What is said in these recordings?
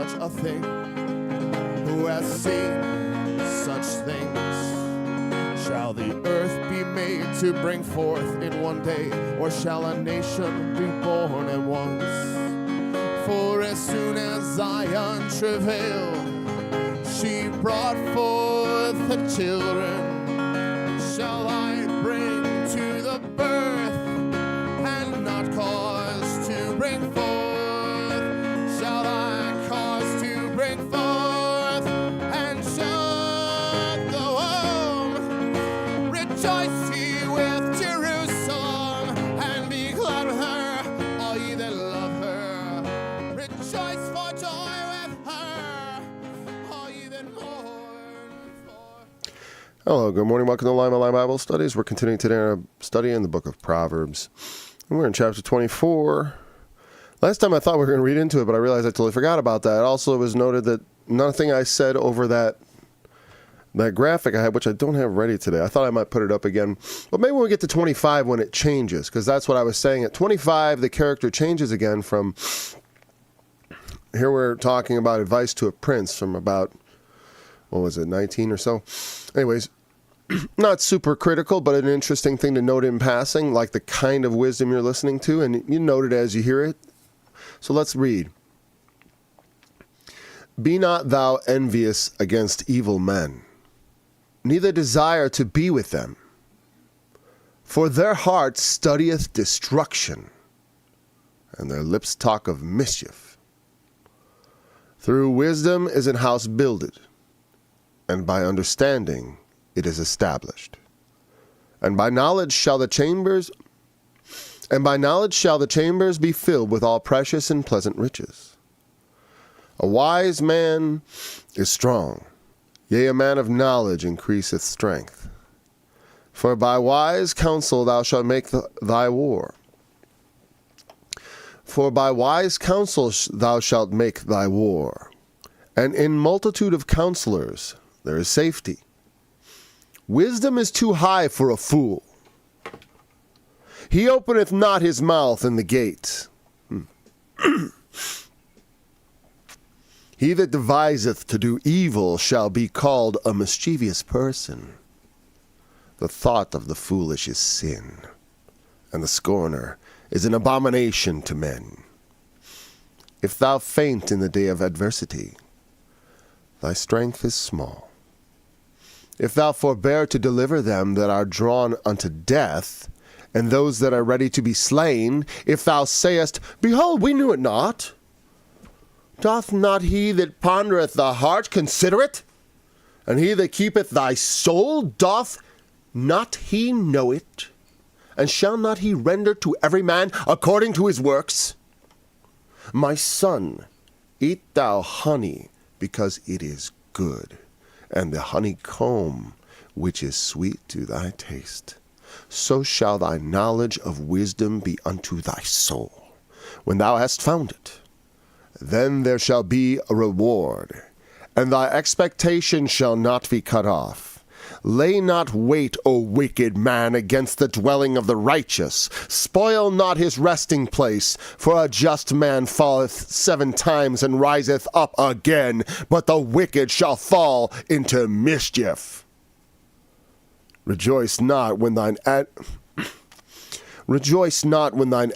such a thing? Who has seen such things? Shall the earth be made to bring forth in one day, or shall a nation be born at once? For as soon as Zion travailed, she brought forth the children. Shall I bring to the birth and not cause to bring forth? Shall I cause to bring forth and shut the womb? Rejoice ye with Jerusalem and be glad with her, all ye that love her. Rejoice for joy with her, all ye that mourn for. Hello, good morning. Welcome to Lima Line Bible Studies. We're continuing today our study in the book of Proverbs. And we're in chapter 24. Last time I thought we were going to read into it, but I realized I totally forgot about that. Also, it was noted that nothing I said over that graphic I had, which I don't have ready today. I thought I might put it up again. But maybe when we get to 25 when it changes, because that's what I was saying. At 25, the character changes again from, here we're talking about advice to a prince from about, 19 or so? Anyways, not super critical, but an interesting thing to note in passing, like the kind of wisdom you're listening to, and you note it as you hear it. So let's read. Be not thou envious against evil men, neither desire to be with them. For their heart studieth destruction, and their lips talk of mischief. Through wisdom is an house builded, and by understanding it is established. And by knowledge shall the chambers be filled with all precious and pleasant riches. A wise man is strong, yea, a man of knowledge increaseth strength. For by wise counsel thou shalt make thy war. For by wise counsel thou shalt make thy war, and in multitude of counselors there is safety. Wisdom is too high for a fool. He openeth not his mouth in the gate. He that deviseth to do evil shall be called a mischievous person. The thought of the foolish is sin, and the scorner is an abomination to men. If thou faint in the day of adversity, thy strength is small. If thou forbear to deliver them that are drawn unto death, and those that are ready to be slain, if thou sayest, Behold, we knew it not, doth not he that pondereth the heart consider it? And he that keepeth thy soul, doth not he know it? And shall not he render to every man according to his works? My son, eat thou honey, because it is good, and the honeycomb, which is sweet to thy taste. So shall thy knowledge of wisdom be unto thy soul. When thou hast found it, then there shall be a reward, and thy expectation shall not be cut off. Lay not wait, O wicked man, against the dwelling of the righteous. Spoil not his resting place, for a just man falleth 7 times and riseth up again, but the wicked shall fall into mischief. Rejoice not when thine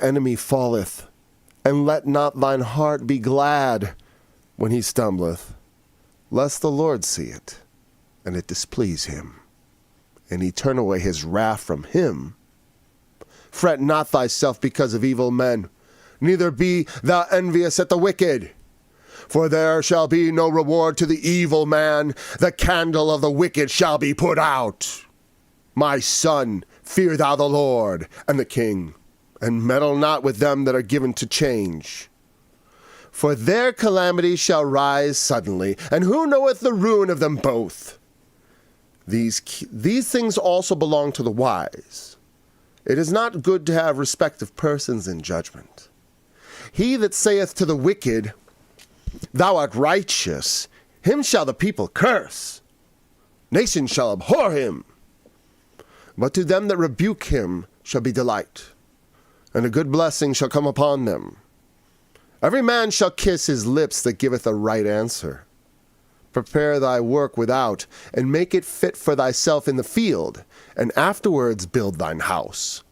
enemy falleth, and let not thine heart be glad when he stumbleth, lest the Lord see it, and it displease him, and he turn away his wrath from him. Fret not thyself because of evil men, neither be thou envious at the wicked. For there shall be no reward to the evil man, the candle of the wicked shall be put out. My son, fear thou the Lord and the king, and meddle not with them that are given to change. For their calamity shall rise suddenly, and who knoweth the ruin of them both? These things also belong to the wise. It is not good to have respect of persons in judgment. He that saith to the wicked, Thou art righteous, him shall the people curse. Nations shall abhor him. But to them that rebuke him shall be delight, and a good blessing shall come upon them. Every man shall kiss his lips that giveth a right answer. Prepare thy work without, and make it fit for thyself in the field, and afterwards build thine house.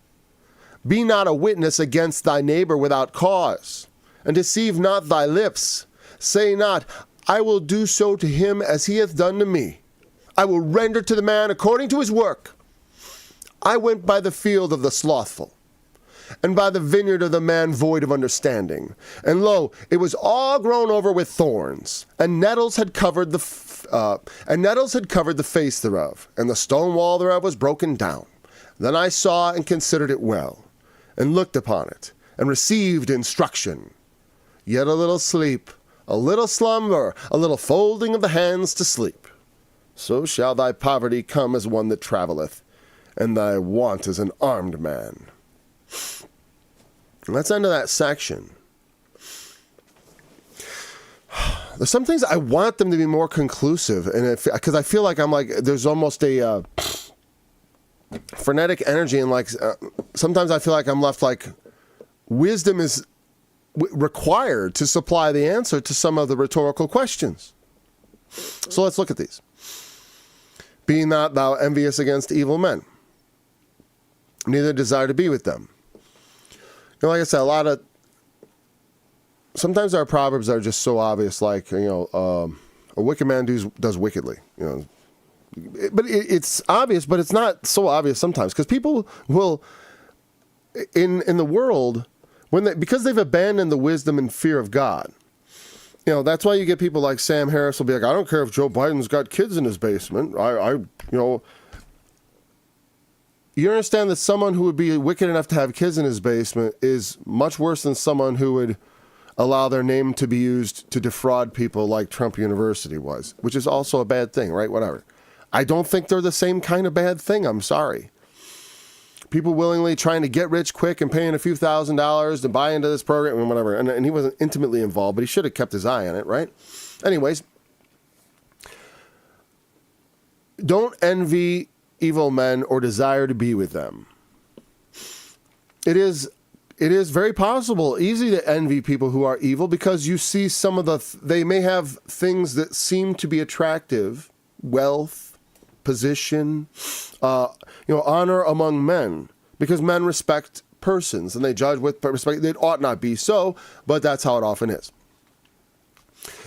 Be not a witness against thy neighbor without cause, and deceive not thy lips. Say not, I will do so to him as he hath done to me. I will render to the man according to his work. I went by the field of the slothful, and by the vineyard of the man void of understanding. And lo, it was all grown over with thorns, and nettles had covered the face thereof, and the stone wall thereof was broken down. Then I saw and considered it well, and looked upon it, and received instruction. Yet a little sleep, a little slumber, a little folding of the hands to sleep. So shall thy poverty come as one that travelleth, and thy want as an armed man. Let's end of that section. There's some things I want them to be more conclusive, and because I feel like there's almost a frenetic energy, and sometimes I feel like I'm left like wisdom is required to supply the answer to some of the rhetorical questions. So let's look at these. Be not thou envious against evil men, neither desire to be with them. Like I said, sometimes our proverbs are just so obvious, like, a wicked man does wickedly, but it's obvious, but it's not so obvious sometimes, because people will, in the world, because they've abandoned the wisdom and fear of God, that's why you get people like Sam Harris will be like, I don't care if Joe Biden's got kids in his basement. You understand that someone who would be wicked enough to have kids in his basement is much worse than someone who would allow their name to be used to defraud people like Trump University was, which is also a bad thing, right? Whatever. I don't think they're the same kind of bad thing. I'm sorry. People willingly trying to get rich quick and paying a few $1,000s to buy into this program and whatever. And he wasn't intimately involved, but he should have kept his eye on it, right? Anyways, don't envy evil men or desire to be with them. It is very possible, easy to envy people who are evil, because you see some of they may have things that seem to be attractive, wealth, position, honor among men, because men respect persons and they judge with respect. It ought not be so, but that's how it often is.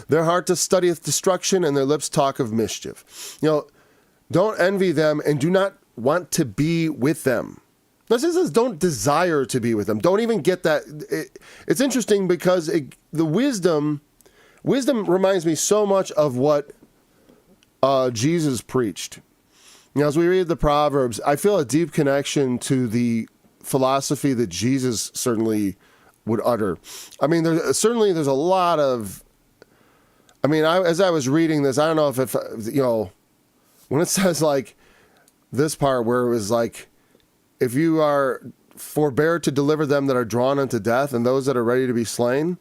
Their heart studieth destruction, and their lips talk of mischief. Don't envy them, and do not want to be with them. This says don't desire to be with them. Don't even get that. It's interesting because the wisdom reminds me so much of what Jesus preached. As we read the Proverbs, I feel a deep connection to the philosophy that Jesus certainly would utter. I mean, there's a lot of. I mean, as I was reading this, I don't know if when it says like this part where it was like, if you are forbear to deliver them that are drawn unto death and those that are ready to be slain,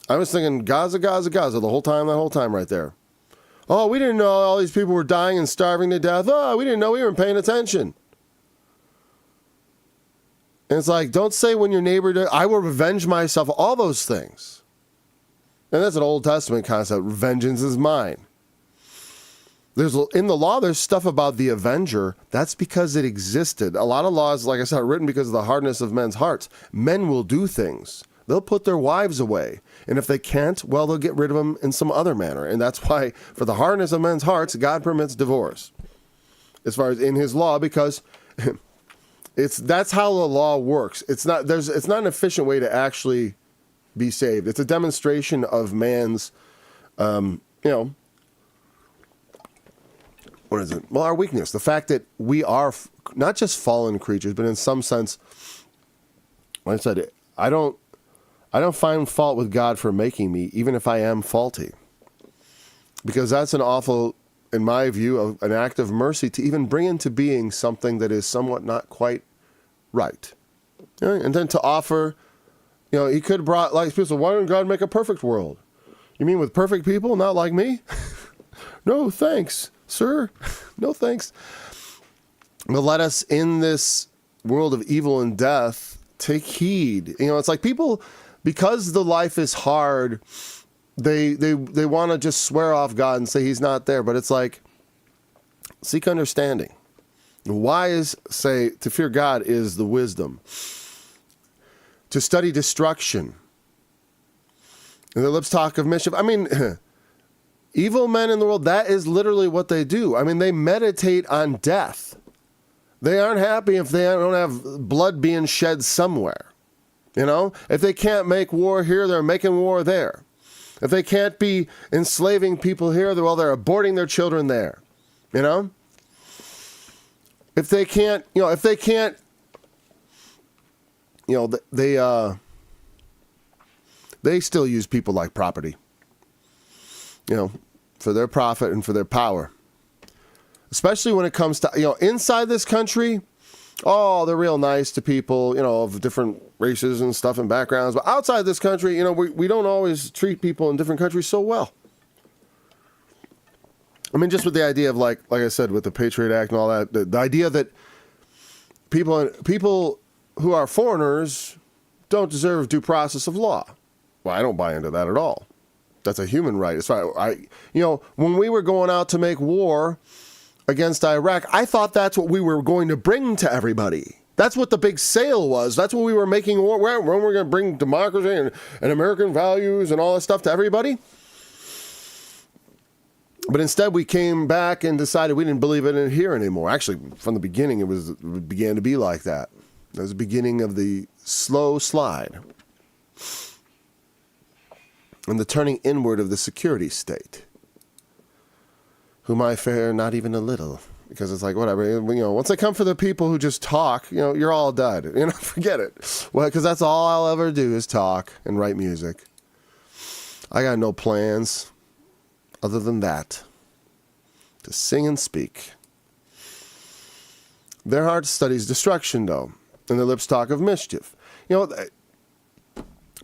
I was thinking Gaza, Gaza, Gaza that whole time right there. Oh, we didn't know all these people were dying and starving to death. Oh, we didn't know, we weren't paying attention. And it's like, don't say when your neighbor does, I will revenge myself, all those things. And that's an Old Testament concept. Vengeance is mine. In the law, there's stuff about the avenger. That's because it existed. A lot of laws, like I said, are written because of the hardness of men's hearts. Men will do things. They'll put their wives away. And if they can't, well, they'll get rid of them in some other manner. And that's why, for the hardness of men's hearts, God permits divorce. As far as in his law, because that's how the law works. It's not an efficient way to actually be saved. It's a demonstration of man's, what is it? Well, our weakness. The fact that we are not just fallen creatures, but in some sense, like I said, I don't find fault with God for making me, even if I am faulty. Because that's an awful, in my view, an act of mercy to even bring into being something that is somewhat not quite right. And then to offer, he could have brought, like people say, why didn't God make a perfect world? You mean with perfect people, not like me? No, thanks. Sir, no thanks. But let us, in this world of evil and death, take heed. It's like people because the life is hard, they want to just swear off God and say he's not there. But it's like, seek understanding. To fear God is the wisdom. To study destruction. And the lips talk of mischief. I mean, evil men in the world, that is literally what they do. I mean, they meditate on death. They aren't happy if they don't have blood being shed somewhere. If they can't make war here, they're making war there. If they can't be enslaving people here, they're aborting their children there. If they can't, they still use people like property, for their profit and for their power. Especially when it comes to, inside this country, they're real nice to people, of different races and stuff and backgrounds. But outside this country, we don't always treat people in different countries so well. I mean, just with the idea of like I said, with the Patriot Act and all that, the idea that people who are foreigners don't deserve due process of law. Well, I don't buy into that at all. That's a human right. It's right. When we were going out to make war against Iraq, I thought that's what we were going to bring to everybody. That's what the big sale was. That's what we were making war. When we're going to bring democracy and American values and all that stuff to everybody. But instead, we came back and decided we didn't believe in it here anymore. Actually, from the beginning, it began to be like that. It was the beginning of the slow slide and the turning inward of the security state, whom I fear not even a little, because it's like, whatever, once they come for the people who just talk, you're all dead. Forget it. Well, because that's all I'll ever do is talk and write music. I got no plans other than that, to sing and speak. Their heart studies destruction, though, and their lips talk of mischief.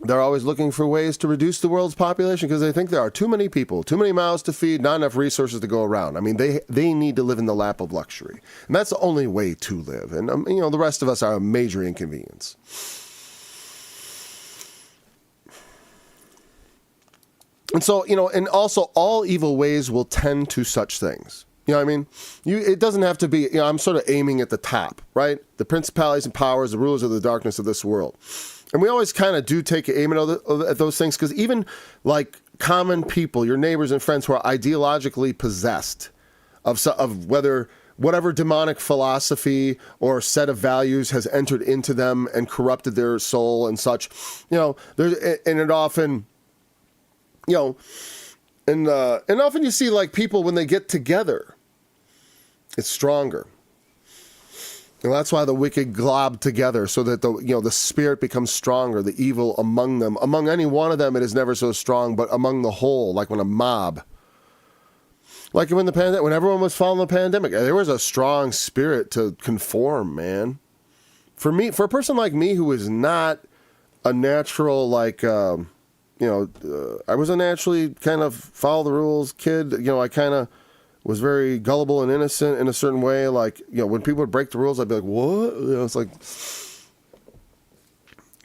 They're always looking for ways to reduce the world's population because they think there are too many people, too many mouths to feed, not enough resources to go around. I mean, they need to live in the lap of luxury. And that's the only way to live. And, the rest of us are a major inconvenience. And so, and also all evil ways will tend to such things. You know what I mean? It doesn't have to be, I'm sort of aiming at the top, right? The principalities and powers, the rulers of the darkness of this world. And we always kind of do take aim at those things because even like common people, your neighbors and friends who are ideologically possessed of whatever demonic philosophy or set of values has entered into them and corrupted their soul and such, and it often, and often you see like people when they get together, it's stronger. And that's why the wicked glob together so that the spirit becomes stronger, the evil among them. Among any one of them, it is never so strong, but among the whole, like when a mob. Like when everyone was following the pandemic, there was a strong spirit to conform, man. For a person like me who is not a natural, I was a naturally kind of follow the rules kid. I kind of was very gullible and innocent in a certain way. Like, when people would break the rules, I'd be like, what? It's like,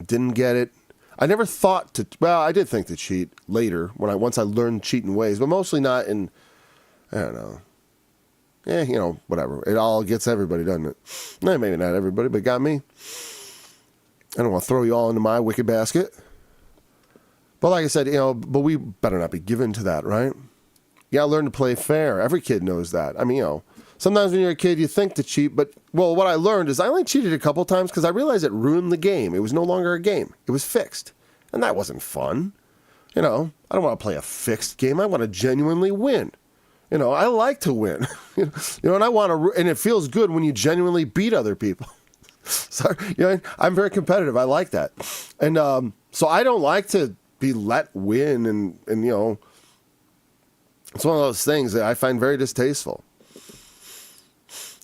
didn't get it. I never thought I did think to cheat later once I learned cheating ways, but mostly not in, I don't know. Whatever. It all gets everybody, doesn't it? No, maybe not everybody, but it got me. I don't want to throw you all into my wicked basket. But like I said, but we better not be given to that, right? You gotta learn to play fair. Every kid knows that. I mean, sometimes when you're a kid, you think to cheat, but, what I learned is I only cheated a couple times because I realized it ruined the game. It was no longer a game. It was fixed. And that wasn't fun. I don't want to play a fixed game. I want to genuinely win. I like to win. And I want to, and it feels good when you genuinely beat other people. So, I'm very competitive. I like that. And so I don't like to be let win and it's one of those things that I find very distasteful.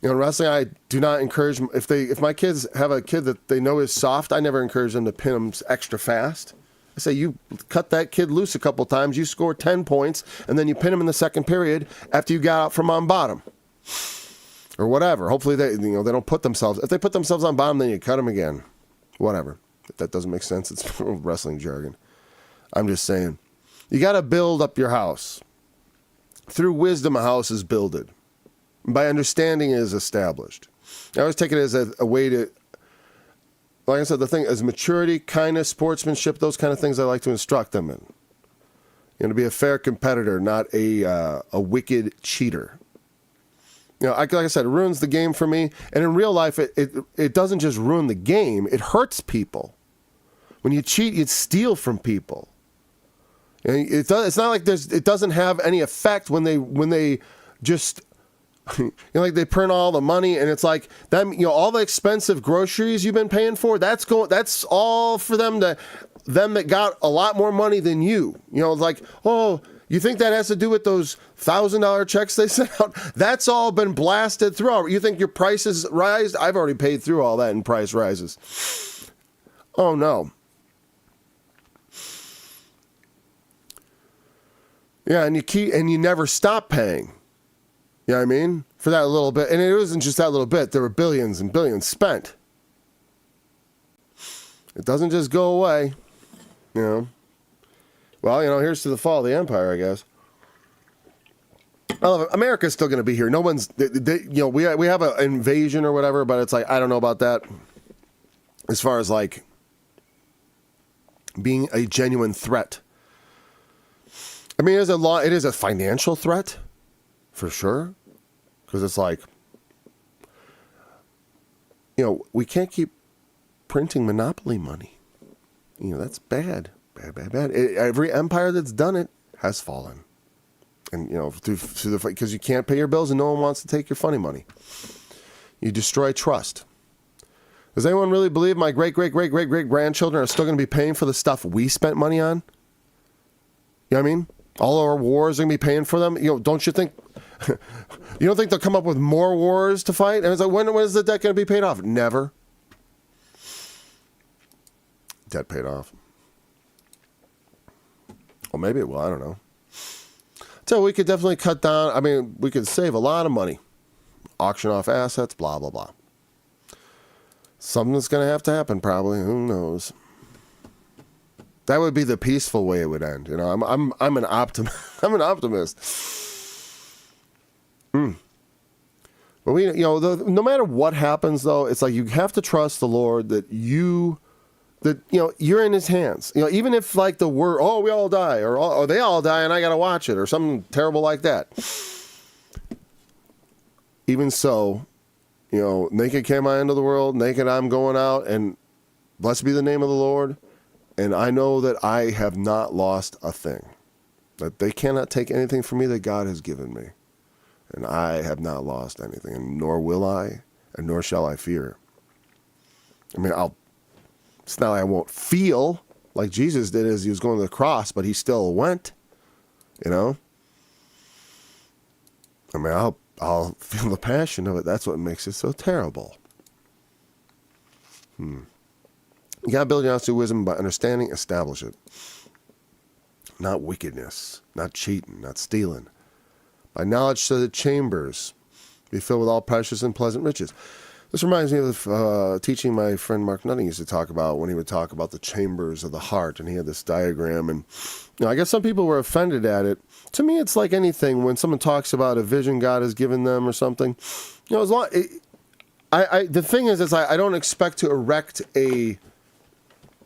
In wrestling, I do not encourage, if my kids have a kid that they know is soft, I never encourage them to pin them extra fast. I say, you cut that kid loose a couple times, you score 10 points, and then you pin him in the second period after you got out from on bottom. Or whatever. Hopefully they don't put themselves, if they put themselves on bottom, then you cut them again. Whatever. If that doesn't make sense, it's wrestling jargon. I'm just saying, you got to build up your house. Through wisdom, a house is builded. By understanding, it is established. I always take it as a way to, like I said, the thing is maturity, kindness, sportsmanship, those kind of things I like to instruct them in. To be a fair competitor, not a wicked cheater. Like I said, it ruins the game for me. And in real life, it doesn't just ruin the game, it hurts people. When you cheat, you steal from people. And it's not like it doesn't have any effect when they just, like they print all the money and it's like them, all the expensive groceries you've been paying for, that's all for them that got a lot more money than you. It's like, oh, you think that has to do with those $1,000 checks they sent out? That's all been blasted through. You think your prices rise? I've already paid through all that in price rises. Oh no. Yeah, and you never stop paying. You know what I mean? For that little bit. And it wasn't just that little bit. There were billions and billions spent. It doesn't just go away. Well, here's to the fall of the empire, I guess. Well, America's still going to be here. No one's, we have an invasion or whatever, but it's like, I don't know about that. As far as like being a genuine threat. I mean, it is a financial threat, for sure. Because it's like, we can't keep printing monopoly money. That's bad. Bad. Every empire that's done it has fallen. And, because you can't pay your bills and no one wants to take your funny money. You destroy trust. Does anyone really believe my great-great-great-great-great-grandchildren are still going to be paying for the stuff we spent money on? You know what I mean? All our wars are going to be paying for them? Don't you think... you don't think they'll come up with more wars to fight? And it's like, when is the debt going to be paid off? Never. Debt paid off. Well, maybe it will. I don't know. So we could definitely cut down. I mean, we could save a lot of money. Auction off assets, blah, blah, blah. Something's going to have to happen, probably. Who knows? That would be the peaceful way it would end. I'm an optimist. I'm an optimist. But we, no matter what happens, though, it's like you have to trust the Lord that you're in His hands. Even if like the word, oh, we all die, or they all die, and I got to watch it, or something terrible like that. Even so, naked came I into the world, naked I'm going out, and blessed be the name of the Lord. And I know that I have not lost a thing. That they cannot take anything from me that God has given me. And I have not lost anything, and nor will I, and nor shall I fear. I mean, it's not like I won't feel like Jesus did as he was going to the cross, but he still went, I mean, I'll feel the passion of it. That's what makes it so terrible. You got to build your house through wisdom by understanding, establish it. Not wickedness, not cheating, not stealing. By knowledge so the chambers be filled with all precious and pleasant riches. This reminds me of teaching my friend Mark Nutting used to talk about when he would talk about the chambers of the heart, and he had this diagram. And I guess some people were offended at it. To me, it's like anything when someone talks about a vision God has given them or something. As long the thing is I don't expect to erect a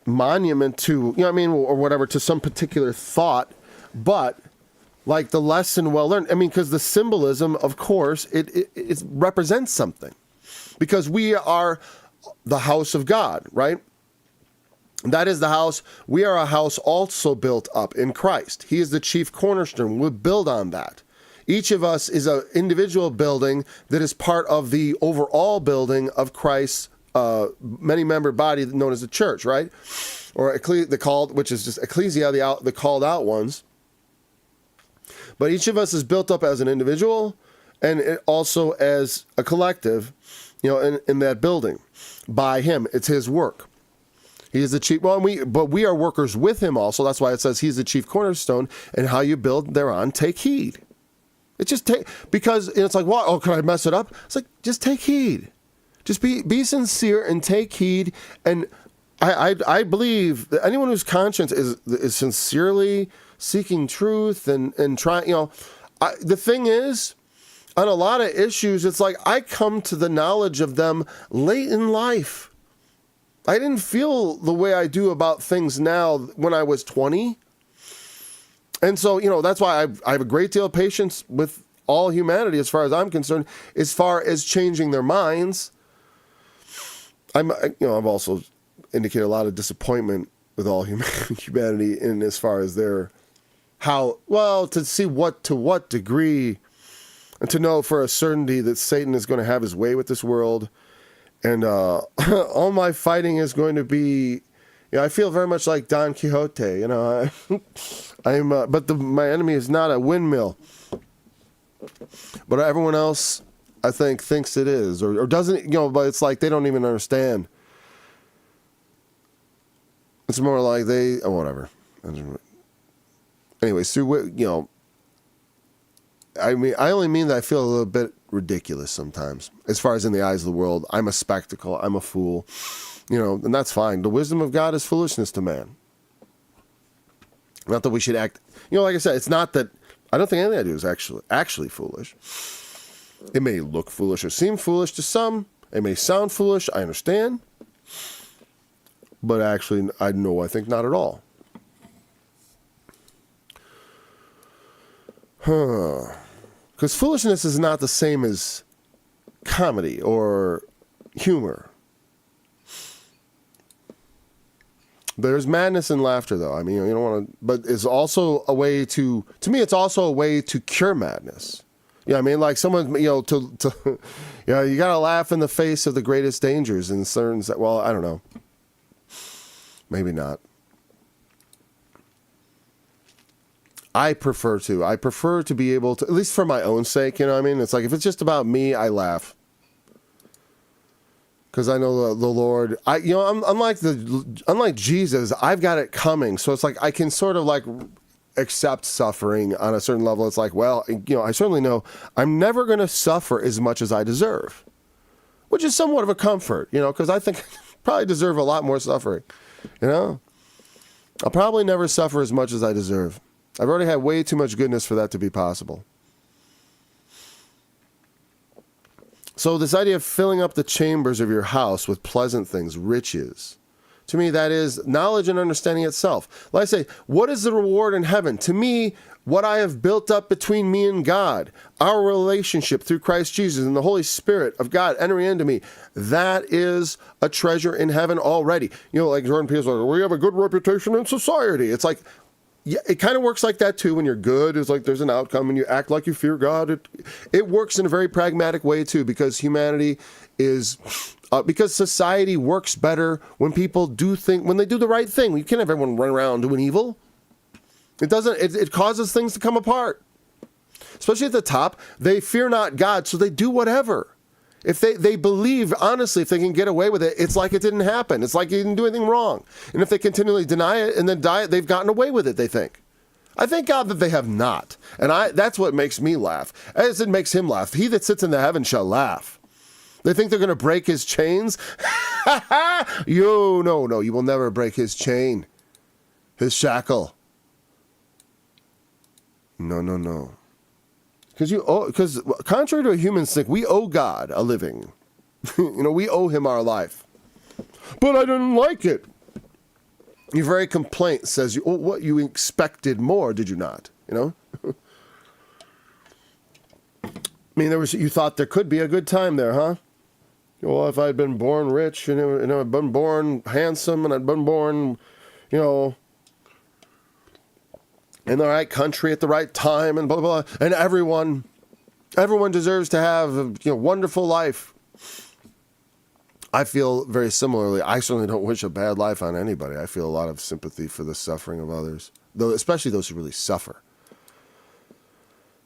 monument to or whatever to some particular thought, but like the lesson well learned. I mean, because the symbolism, of course, it represents something. Because we are the house of God, right? That is the house. We are a house also built up in Christ. He is the chief cornerstone. We'll build on that. Each of us is an individual building that is part of the overall building of Christ's many-membered body known as the church, right? Or the called, which is just ecclesia, the called out ones. But each of us is built up as an individual and also as a collective, in that building by him. It's his work. He is the chief. Well, but we are workers with him also. That's why it says he's the chief cornerstone, and how you build thereon, take heed. It's just because it's like, what? Oh, can I mess it up? It's like, just take heed. Just be sincere and take heed. And I believe that anyone whose conscience is sincerely seeking truth and trying, the thing is, on a lot of issues, it's like I come to the knowledge of them late in life. I didn't feel the way I do about things now when I was 20. And so, that's why I have a great deal of patience with all humanity as far as I'm concerned, as far as changing their minds. I've also indicated a lot of disappointment with all humanity in as far as their to see to what degree, and to know for a certainty that Satan is going to have his way with this world. And all my fighting is going to be, I feel very much like Don Quixote, my enemy is not a windmill. But everyone else, I think, thinks it is, or doesn't, but it's like they don't even understand. It's more like whatever. Anyway, so, I only mean that I feel a little bit ridiculous sometimes. As far as in the eyes of the world, I'm a spectacle, I'm a fool, and that's fine. The wisdom of God is foolishness to man. Not that we should act, like I said, it's not that, I don't think anything I do is actually foolish. It may look foolish or seem foolish to some. It may sound foolish, I understand. But actually, I think not at all. Because foolishness is not the same as comedy or humor. There's madness in laughter, though. I mean, you don't want to, but it's also a way to me, it's also a way to cure madness. Like someone, you got to laugh in the face of the greatest dangers and certain, I don't know. Maybe not. I prefer to be able to, at least for my own sake, It's like, if it's just about me, I laugh. Because I know the Lord, I'm unlike Jesus, I've got it coming. So it's like, I can sort of like accept suffering on a certain level. It's like, well, I certainly know I'm never going to suffer as much as I deserve, which is somewhat of a comfort, because I think I probably deserve a lot more suffering, I'll probably never suffer as much as I deserve. I've already had way too much goodness for that to be possible. So this idea of filling up the chambers of your house with pleasant things, riches, to me, that is knowledge and understanding itself. Like I say, what is the reward in heaven? To me, what I have built up between me and God, our relationship through Christ Jesus and the Holy Spirit of God entering into me, that is a treasure in heaven already. Like Jordan Peele's like, we have a good reputation in society. It's like, yeah, it kind of works like that too. When you're good, it's like there's an outcome and you act like you fear God. It works in a very pragmatic way too, because humanity is, because society works better when people when they do the right thing. You can't have everyone run around doing evil. It causes things to come apart. Especially at the top, they fear not God, so they do whatever. If they believe, honestly, if they can get away with it, it's like it didn't happen. It's like you didn't do anything wrong. And if they continually deny it and then die it, they've gotten away with it, they think. I thank God that they have not. And that's what makes me laugh, as it makes him laugh. He that sits in the heavens shall laugh. They think they're going to break his chains? No, you will never break his chain, his shackle. No. Because contrary to a human's think, we owe God a living. We owe him our life. But I didn't like it. Your very complaint says, what, you expected more, did you not? I mean, you thought there could be a good time there, huh? Well, if I'd been born rich and I'd been born handsome and I'd been born, in the right country at the right time and blah, blah, blah. And everyone deserves to have a wonderful life. I feel very similarly. I certainly don't wish a bad life on anybody. I feel a lot of sympathy for the suffering of others, though, especially those who really suffer.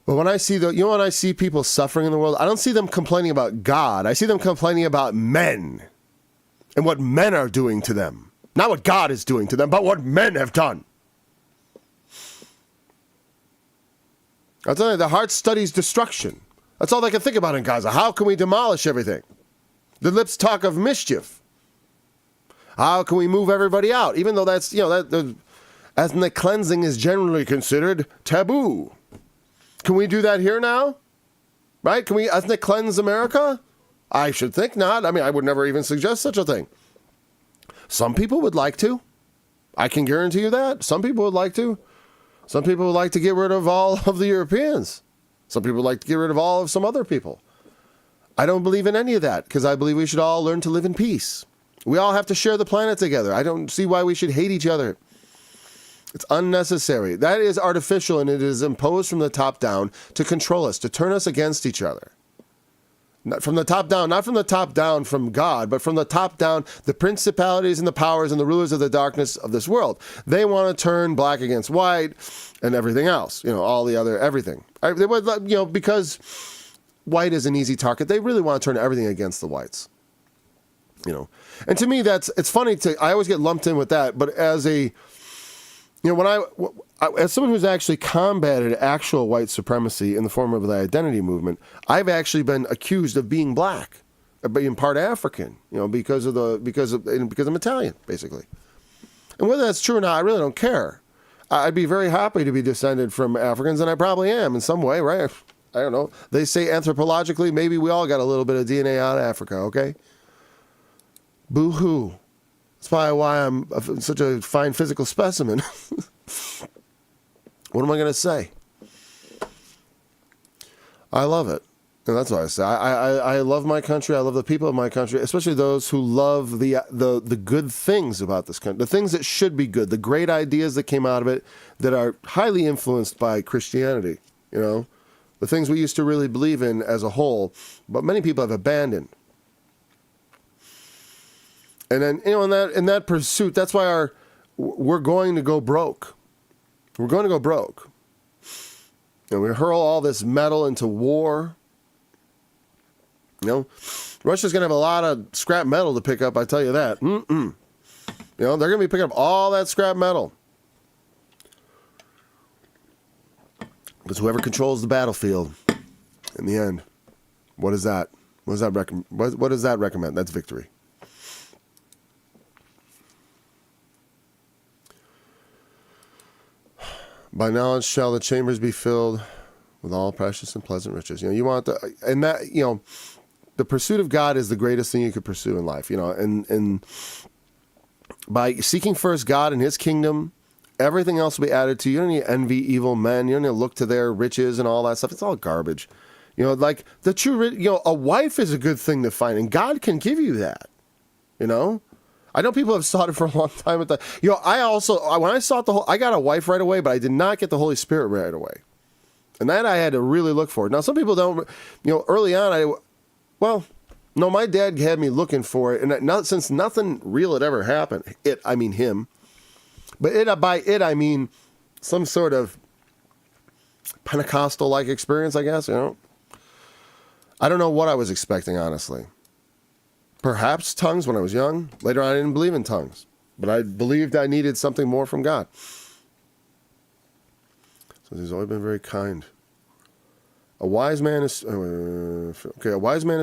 But when I see people suffering in the world, I don't see them complaining about God. I see them complaining about men and what men are doing to them. Not what God is doing to them, but what men have done. I'll tell you, the heart studies destruction. That's all they can think about in Gaza. How can we demolish everything? The lips talk of mischief. How can we move everybody out? Even though that's, ethnic cleansing is generally considered taboo. Can we do that here now? Right? Can we ethnic cleanse America? I should think not. I mean, I would never even suggest such a thing. Some people would like to. I can guarantee you that. Some people would like to. Some people would like to get rid of all of the Europeans. Some people would like to get rid of all of some other people. I don't believe in any of that because I believe we should all learn to live in peace. We all have to share the planet together. I don't see why we should hate each other. It's unnecessary. That is artificial, and it is imposed from the top down to control us, to turn us against each other. Not from the top down, not from the top down from God, but from the top down, the principalities and the powers and the rulers of the darkness of this world. They want to turn black against white and everything else, all the other, everything. They would, because white is an easy target, they really want to turn everything against the whites. And to me, it's funny I always get lumped in with that, but as as someone who's actually combated actual white supremacy in the form of the identity movement, I've actually been accused of being black, of being part African, because I'm Italian, basically. And whether that's true or not, I really don't care. I'd be very happy to be descended from Africans, and I probably am in some way, right? I don't know. They say anthropologically, maybe we all got a little bit of DNA out of Africa, okay? Boo-hoo. That's probably why I'm such a fine physical specimen. What am I going to say? I love it. And that's what I say. I love my country. I love the people of my country, especially those who love the good things about this country, the things that should be good, the great ideas that came out of it that are highly influenced by Christianity, the things we used to really believe in as a whole, but many people have abandoned. And then, in that pursuit, that's why we're going to go broke. We're going to go broke. And we hurl all this metal into war. Russia's going to have a lot of scrap metal to pick up, I tell you that. They're going to be picking up all that scrap metal. Because whoever controls the battlefield, in the end, what does that recommend? That's victory. By knowledge shall the chambers be filled with all precious and pleasant riches. You want the pursuit of God is the greatest thing you could pursue in life. And by seeking first God and His kingdom, everything else will be added to you. You don't need to envy evil men. You don't need to look to their riches and all that stuff. It's all garbage. Like the true, a wife is a good thing to find, and God can give you that. I know people have sought it for a long time. I also, when I sought I got a wife right away, but I did not get the Holy Spirit right away. And that I had to really look for. Now, some people don't, early on, my dad had me looking for it. And since nothing real had ever happened, I mean him. But by it, I mean some sort of Pentecostal-like experience, I guess, I don't know what I was expecting, honestly. Perhaps tongues when I was young. Later on, I didn't believe in tongues. But I believed I needed something more from God. So He's always been very kind. A wise man is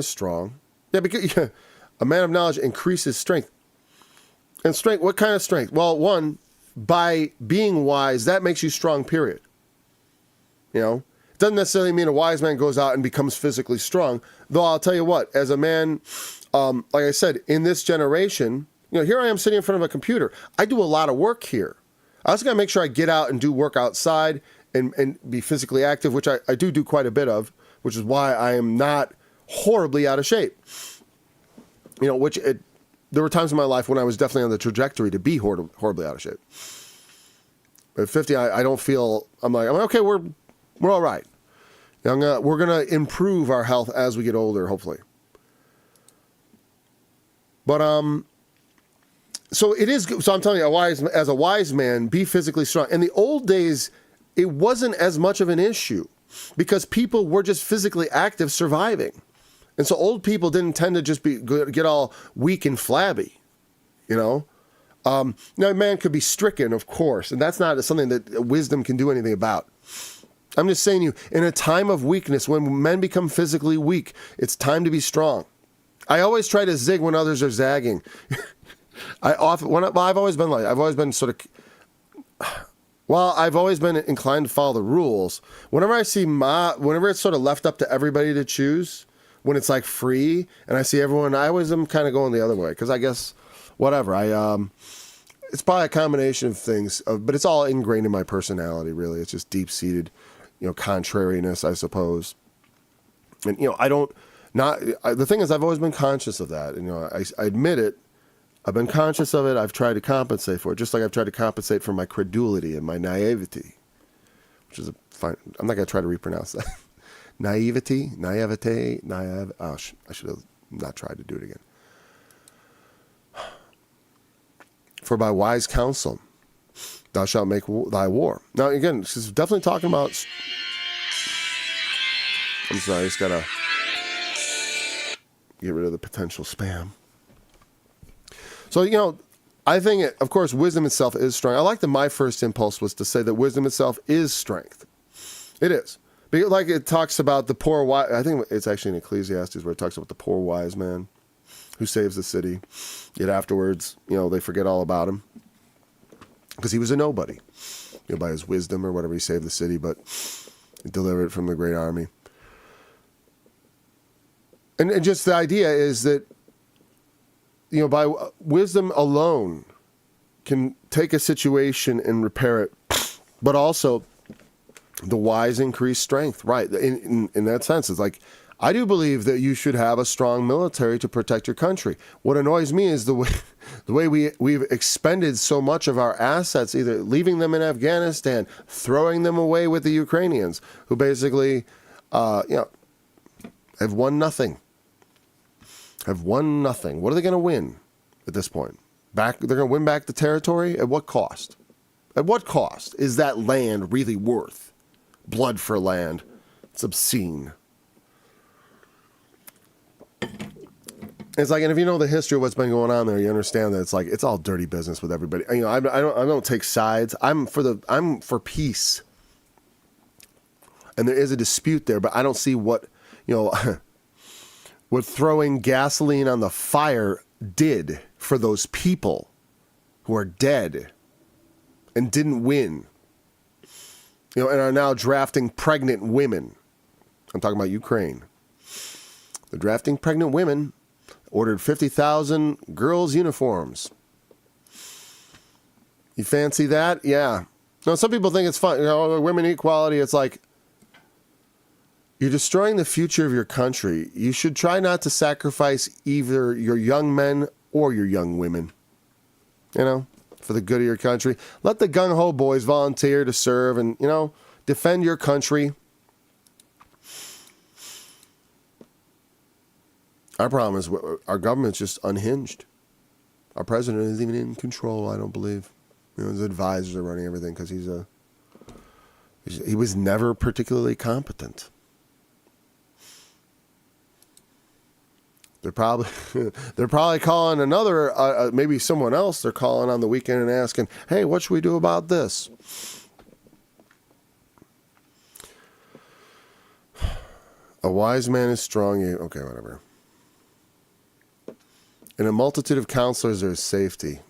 strong. Yeah, because a man of knowledge increases strength. And strength, what kind of strength? Well, one, by being wise, that makes you strong, period. It doesn't necessarily mean a wise man goes out and becomes physically strong. Though I'll tell you what, as a man, like I said, in this generation, here I am sitting in front of a computer. I do a lot of work here. I also got to make sure I get out and do work outside and be physically active, which I do quite a bit of, which is why I am not horribly out of shape. There were times in my life when I was definitely on the trajectory to be horribly out of shape. But at 50, I don't feel, I'm like, okay, we're all right. We're going to improve our health as we get older, hopefully. But, so I'm telling you, as a wise man, be physically strong. In the old days, it wasn't as much of an issue because people were just physically active surviving. And so old people didn't tend to just get all weak and flabby, Now, a man could be stricken, of course, and that's not something that wisdom can do anything about. I'm just saying in a time of weakness, when men become physically weak, it's time to be strong. I always try to zig when others are zagging. I've always been like, I've always been sort of, well, I've always been inclined to follow the rules. Whenever I see whenever it's sort of left up to everybody to choose, when it's like free, and I see everyone, I always am kind of going the other way, because I guess, whatever, it's probably a combination of things, but it's all ingrained in my personality, really. It's just deep-seated, contrariness, I suppose. And, the thing is, I've always been conscious of that. And, I admit it. I've been conscious of it. I've tried to compensate for it, just like I've tried to compensate for my credulity and my naivety, which is fine. I'm not going to try to repronounce that. Naivete. Oh, I should have not tried to do it again. For by wise counsel, thou shalt make thy war. Now, again, she's definitely talking about... I'm sorry, I just got to get rid of the potential spam. So, I think, of course, wisdom itself is strong. I like that my first impulse was to say that wisdom itself is strength. It is. Because, like, it talks about the poor wise... I think it's actually in Ecclesiastes where it talks about the poor wise man who saves the city. Yet afterwards, they forget all about him. Because he was a nobody. By his wisdom or whatever, he saved the city, but he delivered it from the great army. And just the idea is that, by wisdom alone can take a situation and repair it, but also the wise increase strength. Right. In that sense, it's like, I do believe that you should have a strong military to protect your country. What annoys me is the way we've expended so much of our assets, either leaving them in Afghanistan, throwing them away with the Ukrainians, who basically, have won nothing. Have won nothing. What are they going to win at this point? They're going to win back the territory? At what cost? At what cost is that land really worth? Blood for land. It's obscene. It's like, and if you know the history of what's been going on there, you understand that it's all dirty business with everybody. I don't take sides. I'm for peace, and there is a dispute there, but I don't see what what throwing gasoline on the fire did for those people who are dead and didn't win, and are now drafting pregnant women. I'm talking about Ukraine. They're drafting pregnant women, ordered 50,000 girls' uniforms. You fancy that? Yeah. Now, some people think it's fun. Women equality, it's like, you're destroying the future of your country. You should try not to sacrifice either your young men or your young women, for the good of your country. Let the gung-ho boys volunteer to serve and, defend your country. Our problem is our government's just unhinged. Our president isn't even in control, I don't believe. His advisors are running everything because he was never particularly competent. They're probably calling another, maybe someone else. They're calling on the weekend and asking, "Hey, what should we do about this?" A wise man is strong. Okay, whatever. In a multitude of counselors, there is safety.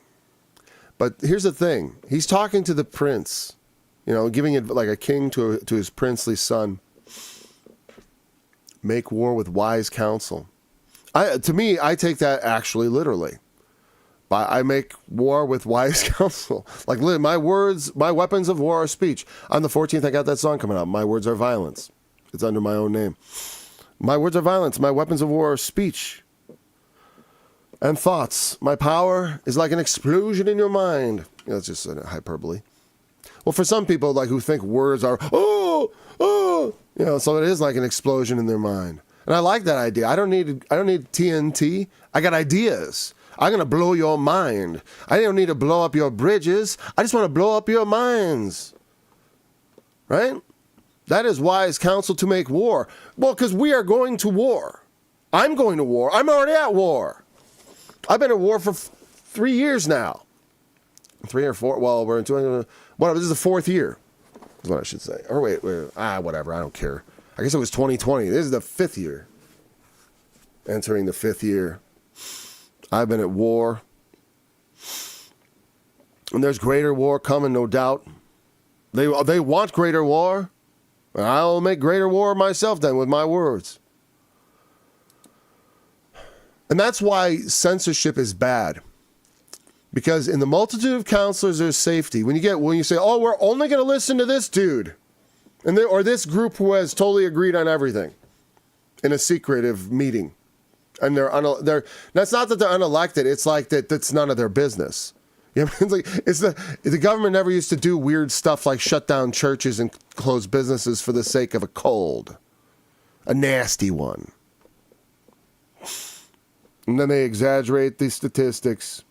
But here's the thing: he's talking to the prince, giving it like a king to his princely son. Make war with wise counsel. To me, I take that actually literally. I make war with wise counsel. Like, my weapons of war are speech. On the 14th, I got that song coming out. My words are violence. It's under my own name. My words are violence. My weapons of war are speech and thoughts. My power is like an explosion in your mind. That's just a hyperbole. Well, for some people, who think words are, so it is like an explosion in their mind. And I like that idea. I don't need TNT. I got ideas. I'm going to blow your mind. I don't need to blow up your bridges. I just want to blow up your minds. Right? That is wise counsel to make war. Well, because we are going to war. I'm going to war. I'm already at war. I've been at war for 3 years now. 3 or 4. Well, we're into whatever. This is the 4th year, is what I should say. Or wait. Whatever. I don't care. I guess it was 2020. This is the 5th year. Entering the 5th year. I've been at war And there's greater war coming, no doubt. They want greater war. And I'll make greater war myself then with my words. And that's why censorship is bad. Because in the multitude of counselors, there's safety. When you say, oh, we're only going to listen to this dude, or this group who has totally agreed on everything in a secretive meeting. And that's not that they're unelected. It's like that's none of their business. You know, the government never used to do weird stuff like shut down churches and close businesses for the sake of a cold, a nasty one. And then they exaggerate the statistics.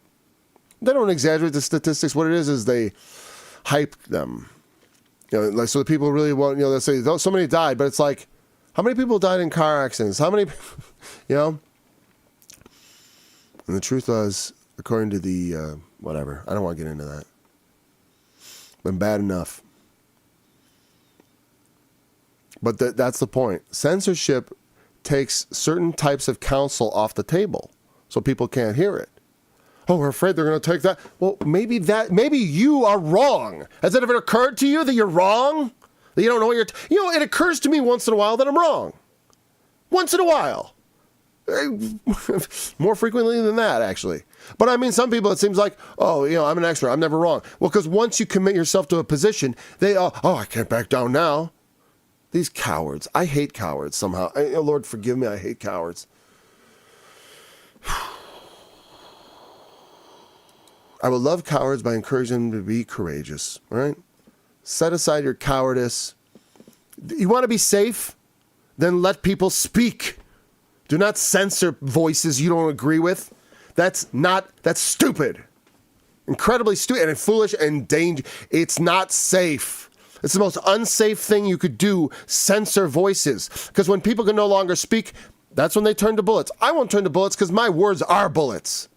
They don't exaggerate the statistics. What it is they hype them. You know, like so the people really want. You know, they say so many died, but it's like, how many people died in car accidents? How many? You know. And the truth was, according to the whatever, I don't want to get into that. Been bad enough. But that's the point. Censorship takes certain types of counsel off the table, so people can't hear it. Oh, we're afraid they're going to take that. Well, maybe you are wrong. Has it ever occurred to you that you're wrong? That you don't know what you're... it occurs to me once in a while that I'm wrong. Once in a while. More frequently than that, actually. But I mean, some people, it seems like, oh, I'm an expert. I'm never wrong. Well, because once you commit yourself to a position, I can't back down now. These cowards. I hate cowards somehow. Lord, forgive me. I hate cowards. I will love cowards by encouraging them to be courageous, all right? Set aside your cowardice. You want to be safe? Then let people speak. Do not censor voices you don't agree with. That's stupid. Incredibly stupid and foolish and dangerous. It's not safe. It's the most unsafe thing you could do, censor voices. Because when people can no longer speak, that's when they turn to bullets. I won't turn to bullets because my words are bullets.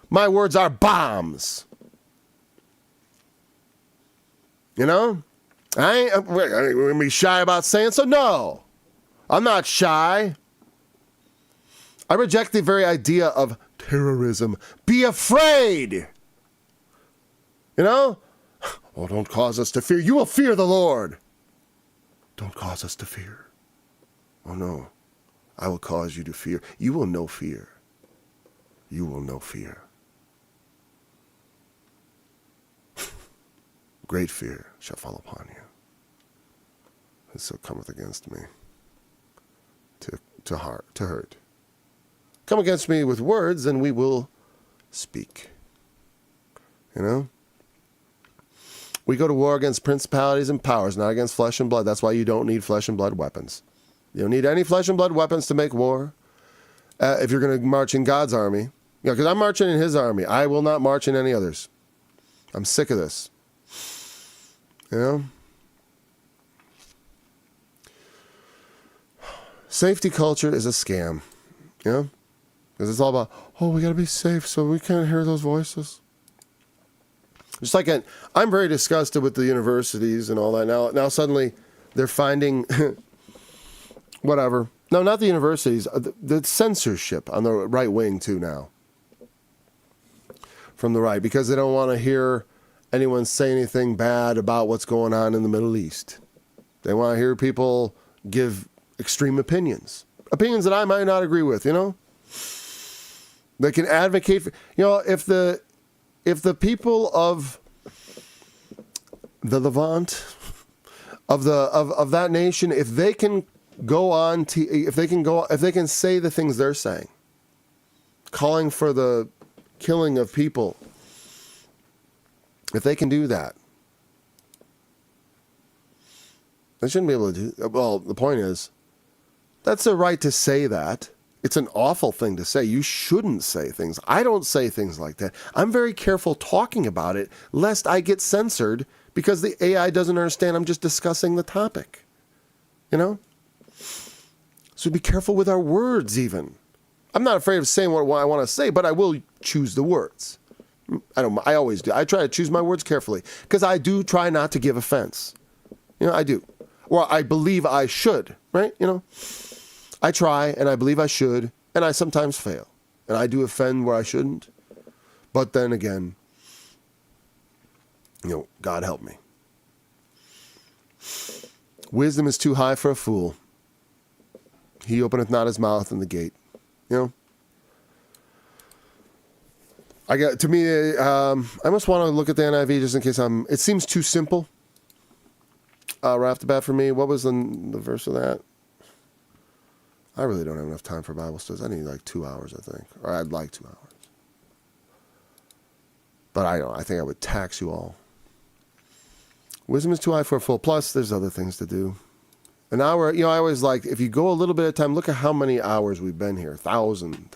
My words are bombs. You know? I ain't going to be shy about saying so. No, I'm not shy. I reject the very idea of terrorism. Be afraid. You know? Oh, don't cause us to fear. You will fear the Lord. Don't cause us to fear. Oh, no. I will cause you to fear. You will know fear. You will know fear. Great fear shall fall upon you. And so cometh against me to hurt. Come against me with words, and we will speak. You know? We go to war against principalities and powers, not against flesh and blood. That's why you don't need flesh and blood weapons. You don't need any flesh and blood weapons to make war. If you're going to march in God's army. Because I'm marching in his army. I will not march in any others. I'm sick of this. You know? Safety culture is a scam. You know? Because it's all about, we got to be safe so we can't hear those voices. Just like I'm very disgusted with the universities and all that. Now suddenly they're finding whatever. No, not the universities. The censorship on the right wing too now. From the right. Because they don't want to hear anyone say anything bad about what's going on in the Middle East. They want to hear people give extreme opinions. Opinions that I might not agree with, you know? They can advocate for, if the people of the Levant, of that nation, if they can go on if they can say the things they're saying, calling for the killing of people, if they can do that, they shouldn't be able to do. Well, the point is, that's their right to say that. It's an awful thing to say. You shouldn't say things. I don't say things like that. I'm very careful talking about it, lest I get censored because the AI doesn't understand I'm just discussing the topic. You know? So be careful with our words even. I'm not afraid of saying what I want to say, but I will choose the words. I always do. I try to choose my words carefully because I do try not to give offense. I do. Or I believe I should, right? I try, and I believe I should, and I sometimes fail. And I do offend where I shouldn't. But then again, God help me. Wisdom is too high for a fool. He openeth not his mouth in the gate. I almost want to look at the NIV just in case it seems too simple. Right off the bat for me. What was the verse of that? I really don't have enough time for Bible studies. I need like 2 hours, I think. Or I'd like 2 hours. But I think I would tax you all. Wisdom is too high for a fool. Plus, there's other things to do. An hour, I always like, if you go a little bit of time, look at how many hours we've been here. 1,000.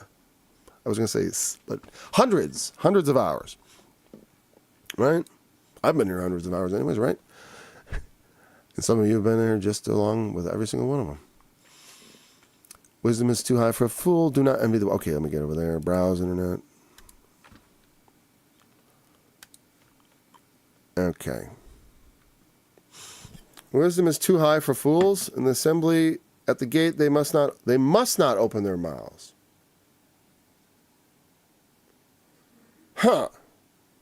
I was going to say, but hundreds of hours. Right? I've been here hundreds of hours anyways, right? And some of you have been there just along with every single one of them. Wisdom is too high for a fool. Do not envy the... Okay, let me get over there. Browse internet. Okay. Wisdom is too high for fools. In the assembly at the gate, they must not open their mouths. Huh.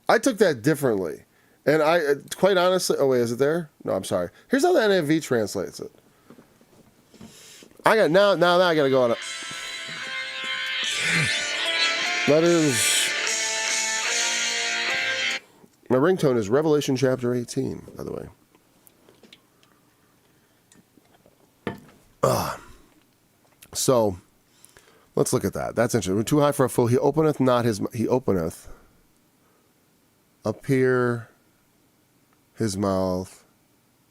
I took that differently. And I, quite honestly... Oh, wait, is it there? No, I'm sorry. Here's how the NIV translates it. Now I got to go on it. That is... My ringtone is Revelation chapter 18, by the way. So, let's look at that. That's interesting. We're too high for a fool. He openeth not his... He openeth... appear his mouth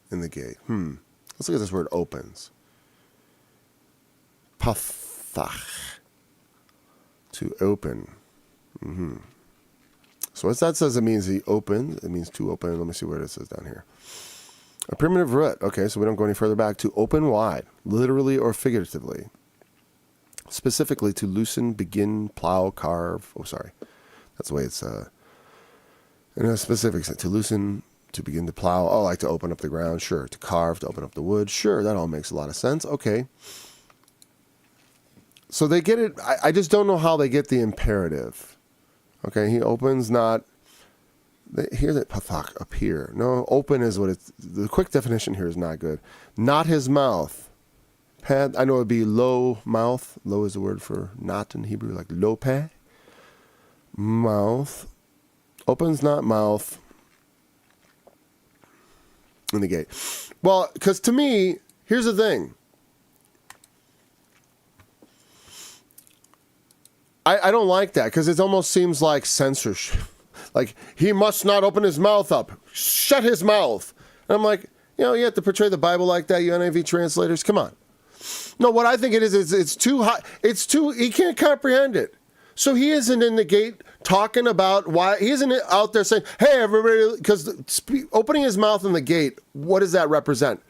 in the gate. Let's look at this word opens. Pathach. To open. So what that says, it means he opened. It means to open. Let me see where it says down here. A primitive root. Okay, so we don't go any further back. To open wide, literally or figuratively. Specifically to loosen, begin, plow, carve. Oh, sorry. That's the way it's... in a specific sense, to loosen, to begin to plow. Oh, like to open up the ground. Sure. To carve, to open up the wood. Sure, that all makes a lot of sense. Okay. So they get it. I just don't know how they get the imperative. Okay, he opens not. Here's it, pathak, appear. No, open is what it's. The quick definition here is not good. Not his mouth. Pad, I know it would be low mouth. Low is the word for not in Hebrew, like lope. Mouth. Opens not mouth in the gate. Well, because to me, here's the thing. I don't like that because it almost seems like censorship. Like, he must not open his mouth up. Shut his mouth. And I'm like, you have to portray the Bible like that, you NIV translators. Come on. No, what I think it is it's too high. He can't comprehend it. So he isn't in the gate talking about why. He isn't out there saying, hey, everybody, because opening his mouth in the gate, what does that represent?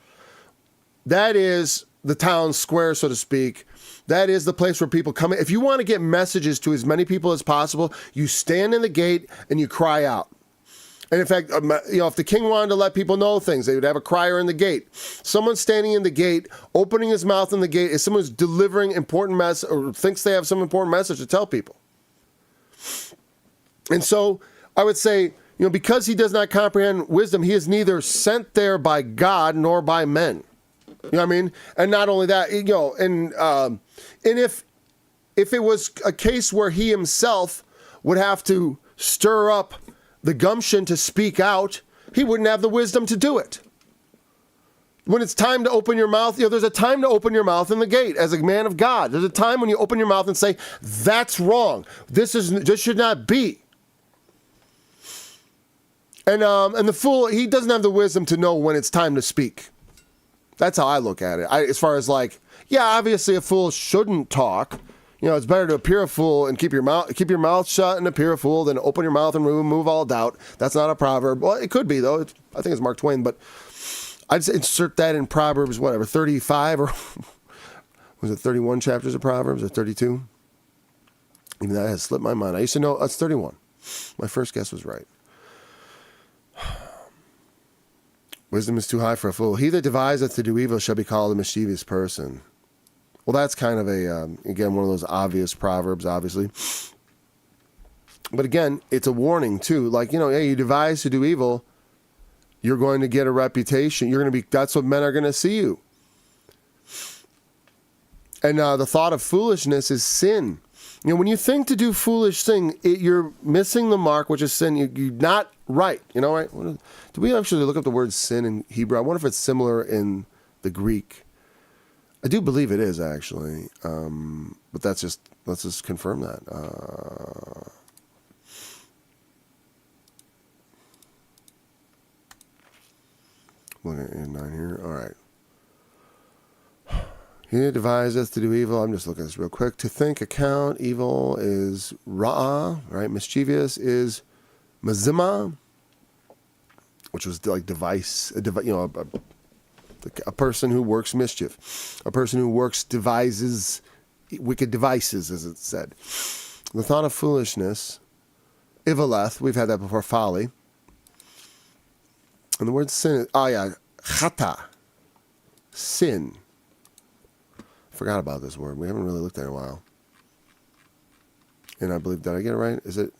That is the town square, so to speak. That is the place where people come in. If you want to get messages to as many people as possible, you stand in the gate and you cry out. And in fact, if the king wanted to let people know things, they would have a crier in the gate. Someone standing in the gate, opening his mouth in the gate, is someone who's delivering important message or thinks they have some important message to tell people. And so I would say, because he does not comprehend wisdom, he is neither sent there by God nor by men. You know what I mean? And not only that, and if it was a case where he himself would have to stir up the gumption to speak out, he wouldn't have the wisdom to do it. When it's time to open your mouth, there's a time to open your mouth in the gate as a man of God. There's a time when you open your mouth and say, that's wrong. This should not be. And the fool, he doesn't have the wisdom to know when it's time to speak. That's how I look at it. As far as obviously a fool shouldn't talk. It's better to appear a fool and keep your mouth shut and appear a fool than open your mouth and remove all doubt. That's not a proverb. Well, it could be though. I think it's Mark Twain, but I'd just insert that in Proverbs, 35 or was it 31 chapters of Proverbs or 32? Even that has slipped my mind. I used to know that's 31. My first guess was right. Wisdom is too high for a fool. He that deviseth to do evil shall be called a mischievous person. Well, that's kind of again, one of those obvious proverbs, obviously. But again, it's a warning too. You devise to do evil, you're going to get a reputation. That's what men are going to see you. And the thought of foolishness is sin. When you think to do foolish thing, you're missing the mark, which is sin. You're not right. Right? Do we actually look up the word sin in Hebrew? I wonder if it's similar in the Greek. I do believe it is, actually. But let's just confirm that. Look at 9 here. All right. He deviseth to do evil. I'm just looking at this real quick. To think, account, evil is ra'ah, right? Mischievous is mazima, which was like device, a person who works mischief, a person who devises wicked devices, as it said. The thought of foolishness, ivaleth, we've had that before, folly. And the word sin, chata, sin. Forgot about this word. We haven't really looked at it in a while. And I believe, did I get it right? It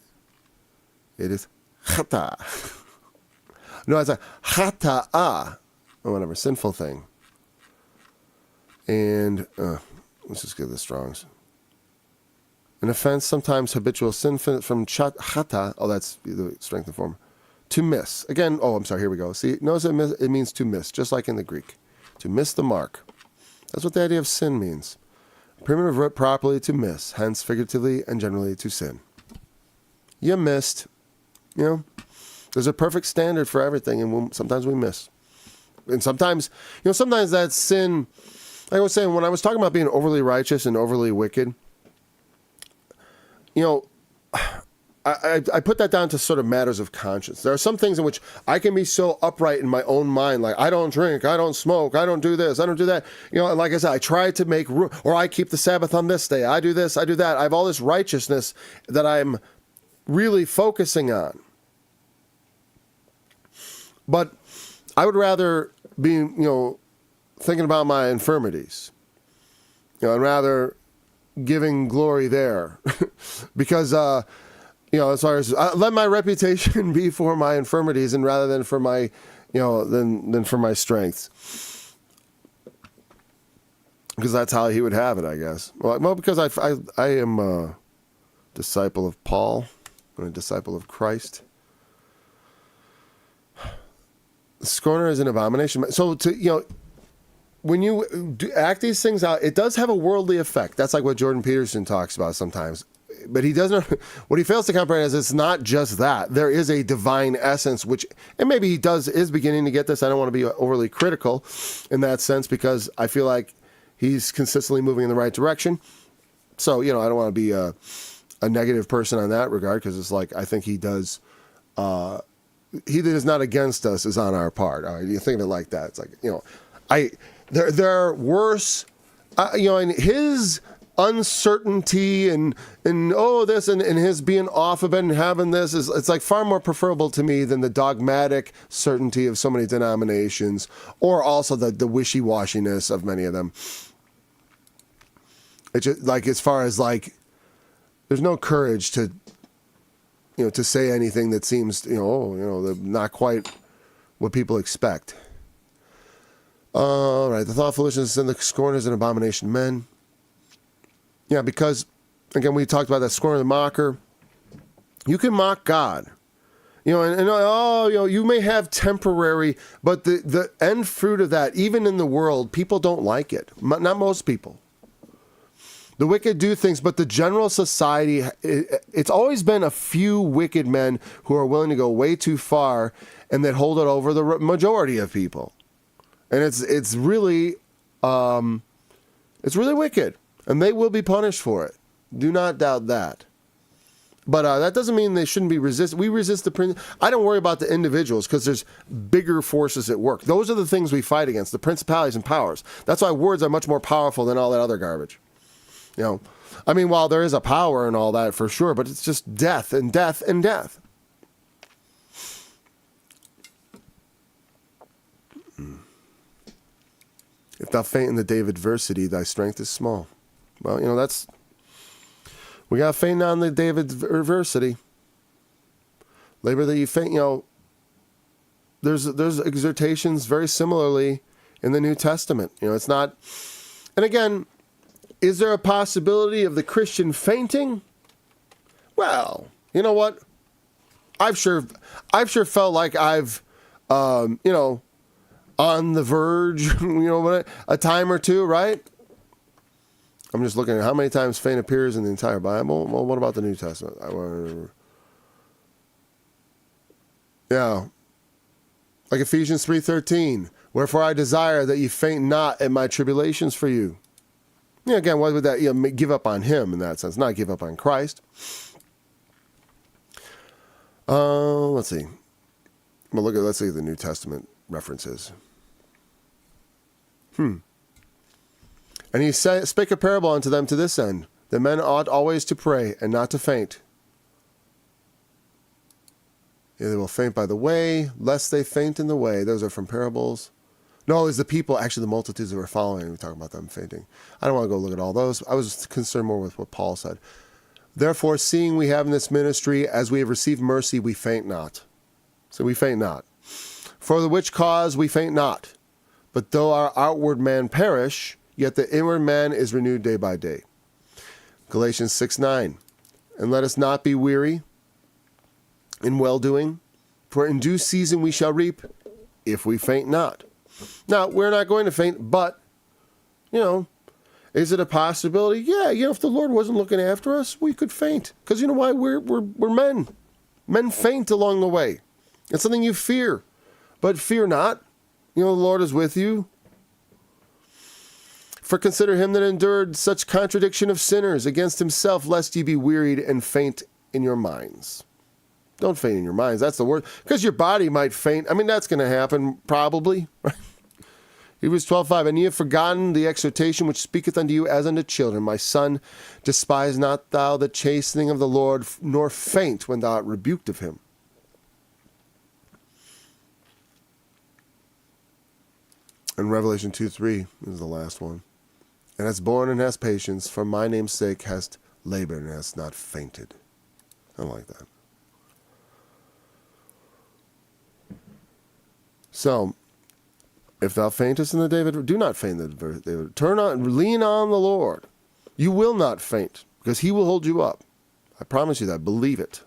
is chata. No, it's a chata'a, or whatever, sinful thing. And let's just get the Strongs. An offense, sometimes habitual sin from chata. Oh, that's the strength and form. To miss. Again, I'm sorry, here we go. See, notice it means to miss, just like in the Greek. To miss the mark. That's what the idea of sin means. Primitive root properly to miss, hence figuratively and generally to sin. You missed. There's a perfect standard for everything, and sometimes we miss. And sometimes, sometimes that sin, like I was saying, when I was talking about being overly righteous and overly wicked, I put that down to sort of matters of conscience. There are some things in which I can be so upright in my own mind, like I don't drink, I don't smoke, I don't do this, I don't do that. And like I said, I try to make room, or I keep the Sabbath on this day, I do this, I do that. I have all this righteousness that I'm really focusing on. But I would rather be, thinking about my infirmities. I'd rather giving glory there because, as far as let my reputation be for my infirmities, and rather than for my, than for my strengths, because that's how he would have it, I guess. Well, because I am a disciple of Paul, and a disciple of Christ. The scorner is an abomination. So when you act these things out, it does have a worldly effect. That's like what Jordan Peterson talks about sometimes. But he doesn't. What he fails to comprehend is it's not just that. There is a divine essence, and maybe he is beginning to get this. I don't want to be overly critical in that sense, because I feel like he's consistently moving in the right direction. So, I don't want to be a negative person on that regard, because it's like I think he does. He that is not against us is on our part. You think of it like that. It's like, there are worse, in his uncertainty and this and his being off of it and having this it's like far more preferable to me than the dogmatic certainty of so many denominations, or also the wishy-washiness of many of them. It's just like, as far as like, there's no courage to to say anything that seems not quite what people expect. All right, the thought of foolishness and the scorn is an abomination to men. Yeah, because, again, we talked about that scorn, the mocker. You can mock God. You may have temporary, but the end fruit of that, even in the world, people don't like it. Not most people. The wicked do things, but the general society, it's always been a few wicked men who are willing to go way too far and that hold it over the majority of people. And it's really wicked. And they will be punished for it. Do not doubt that. But that doesn't mean they shouldn't be resisted. We resist the prince. I don't worry about the individuals, because there's bigger forces at work. Those are the things we fight against, the principalities and powers. That's why words are much more powerful than all that other garbage. While there is a power and all that for sure, but it's just death and death and death. If thou faint in the day of adversity, thy strength is small. Well, we got to faint on the day of adversity. Labor that you faint, there's exhortations very similarly in the New Testament. It's not. And again, is there a possibility of the Christian fainting? Well, you know what? I've sure felt like I've, on the verge, a time or two, right? I'm just looking at how many times faint appears in the entire Bible. Well, what about the New Testament? Yeah. Like Ephesians 3:13. Wherefore I desire that ye faint not at my tribulations for you. Yeah, again, what would that, give up on him in that sense, not give up on Christ. Let's see. Well, let's see the New Testament references. And he spake a parable unto them to this end, that men ought always to pray and not to faint. Yeah, they will faint by the way, lest they faint in the way. Those are from parables. No, it's the people, actually the multitudes that were following. We talk about them fainting. I don't want to go look at all those. I was concerned more with what Paul said. Therefore, seeing we have in this ministry, as we have received mercy, we faint not. So we faint not. For the which cause we faint not. But though our outward man perish, yet the inward man is renewed day by day. Galatians 6:9. And let us not be weary in well-doing, for in due season we shall reap, if we faint not. Now, we're not going to faint, but, is it a possibility? Yeah, if the Lord wasn't looking after us, we could faint. Because you know why? We're men. Men faint along the way. It's something you fear. But fear not. The Lord is with you. For consider him that endured such contradiction of sinners against himself, lest ye be wearied and faint in your minds. Don't faint in your minds. That's the word. Because your body might faint. I mean, that's going to happen, probably. Hebrews 12:5. And ye have forgotten the exhortation which speaketh unto you as unto children. My son, despise not thou the chastening of the Lord, nor faint when thou art rebuked of him. And Revelation 2:3 is the last one. And hast borne and hast patience, for my name's sake hast labored and hast not fainted. I like that. So, if thou faintest in the day of, do not faint in the day of, lean on the Lord. You will not faint, because he will hold you up. I promise you that. Believe it.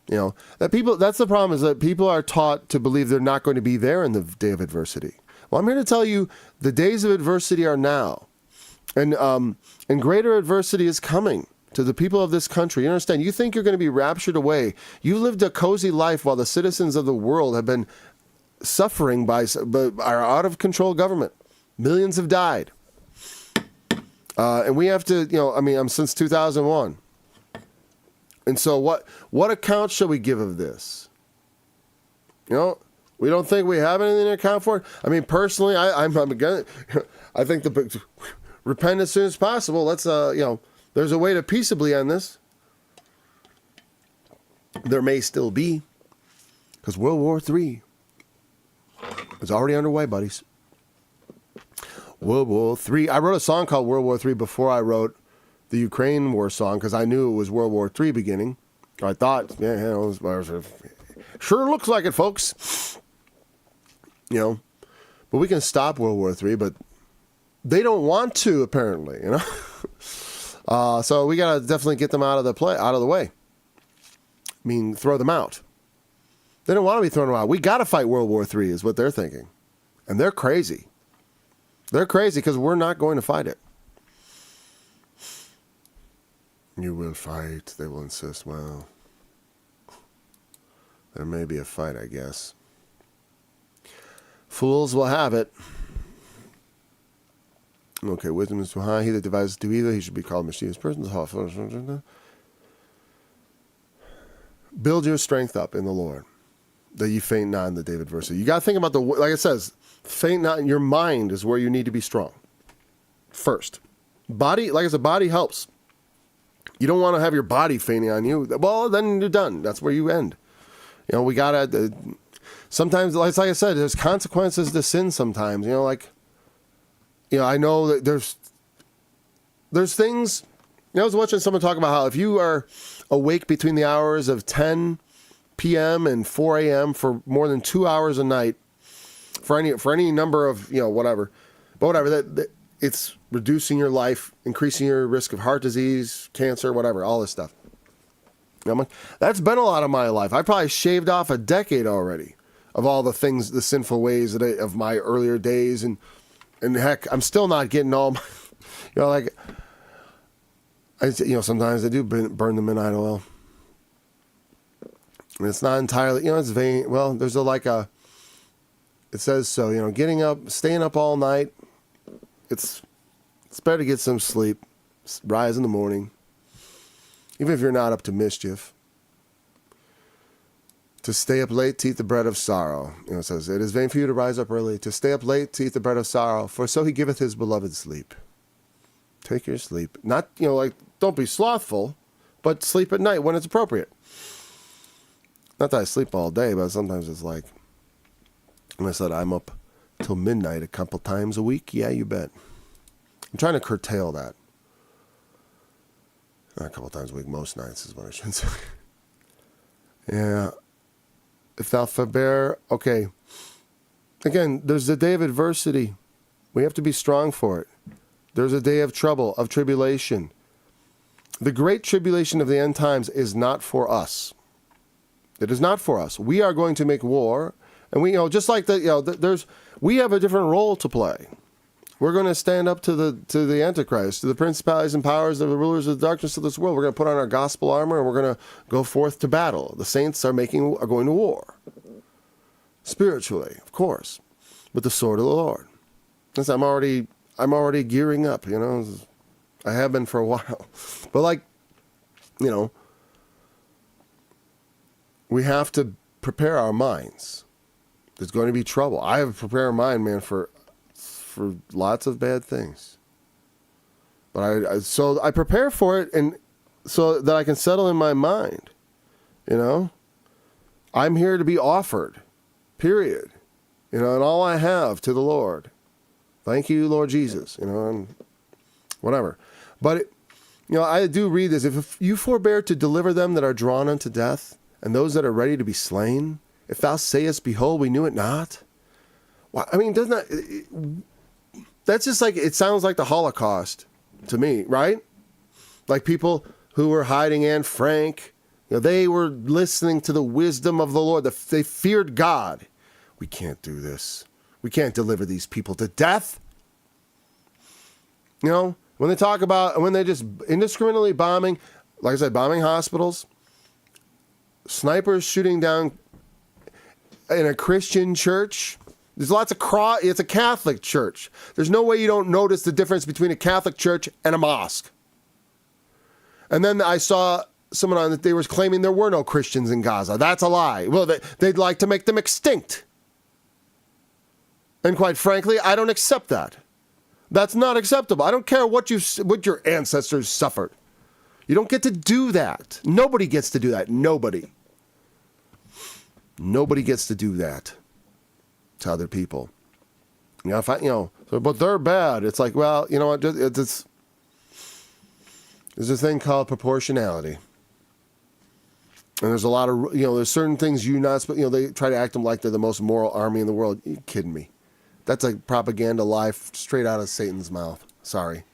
That's the problem, is that people are taught to believe they're not going to be there in the day of adversity. Well, I'm here to tell you the days of adversity are now. And greater adversity is coming to the people of this country. You understand? You think you're going to be raptured away. You lived a cozy life while the citizens of the world have been suffering by our out-of-control government. Millions have died. And we have to, I'm since 2001. And so what account shall we give of this? We don't think we have anything to account for it. I mean, personally, I'm again. I think repent as soon as possible. Let's, there's a way to peaceably end this. There may still be, because World War III is already underway, buddies. World War III. I wrote a song called World War III before I wrote the Ukraine war song, because I knew it was World War III beginning. I thought, sure looks like it, folks. But we can stop World War III, but they don't want to, apparently, So we got to definitely get them out of the way. I mean, throw them out. They don't want to be thrown out. We got to fight World War III is what they're thinking. And they're crazy. They're crazy because we're not going to fight it. You will fight, they will insist. Well, there may be a fight, I guess. Fools will have it. Okay, wisdom is too high. He that devises to evil, he should be called mischievous person. Build your strength up in the Lord, that you faint not in the day of adversity. You got to think about like it says, faint not in your mind is where you need to be strong. First. Body, like I said, body helps. You don't want to have your body fainting on you. Well, then you're done. That's where you end. We got to, sometimes, like I said, there's consequences to sin sometimes. I know that there's things, I was watching someone talk about how if you are awake between the hours of 10 p.m. and 4 a.m. for more than 2 hours a night for any number of, whatever. But whatever, that it's reducing your life, increasing your risk of heart disease, cancer, whatever, all this stuff. I'm like, that's been a lot of my life. I probably shaved off a decade already of all the things, the sinful ways of my earlier days. And heck, I'm still not getting all my, sometimes I do burn the midnight oil. And it's not entirely, it's vain. Well, there's it says so, getting up, staying up all night. It's better to get some sleep, rise in the morning, even if you're not up to mischief. To stay up late to eat the bread of sorrow. It says, it is vain for you to rise up early, to stay up late to eat the bread of sorrow, for so he giveth his beloved sleep. Take your sleep. Not, don't be slothful, but sleep at night when it's appropriate. Not that I sleep all day, but sometimes it's like, when I said I'm up till midnight a couple times a week, yeah, you bet. I'm trying to curtail that. Not a couple times a week, most nights is what I should say. Yeah. If thou forbear, okay. Again, there's a day of adversity. We have to be strong for it. There's a day of trouble, of tribulation. The great tribulation of the end times is not for us. It is not for us. We are going to make war, and we, just like that, we have a different role to play. We're going to stand up to the Antichrist, to the principalities and powers of the rulers of the darkness of this world. We're going to put on our gospel armor, and we're going to go forth to battle. The saints are going to war. Spiritually, of course, with the sword of the Lord. I'm already gearing up, I have been for a while. But we have to prepare our minds. There's going to be trouble. I have to prepare a mind, man, for lots of bad things. But so I prepare for it, and so that I can settle in my mind. I'm here to be offered, period. And all I have to the Lord. Thank you, Lord Jesus. And whatever. But I do read this. If you forbear to deliver them that are drawn unto death, and those that are ready to be slain, if thou sayest, behold, we knew it not. Well, doesn't that... That's just it sounds like the Holocaust to me, right? Like people who were hiding Anne Frank, they were listening to the wisdom of the Lord. They feared God. We can't do this. We can't deliver these people to death. When they talk about, when they're just indiscriminately bombing, like I said, bombing hospitals, snipers shooting down in a Christian church. There's lots of it's a Catholic church. There's no way you don't notice the difference between a Catholic church and a mosque. And then I saw someone on that they were claiming there were no Christians in Gaza. That's a lie. Well, they'd like to make them extinct. And quite frankly, I don't accept that. That's not acceptable. I don't care what your ancestors suffered. You don't get to do that. Nobody gets to do that. Nobody gets to do that to other people. But they're bad. It's like, well, you know what? There's a thing called proportionality. And there's a lot of, there's certain things they try to act them like they're the most moral army in the world. Are you kidding me? That's a propaganda lie straight out of Satan's mouth. Sorry.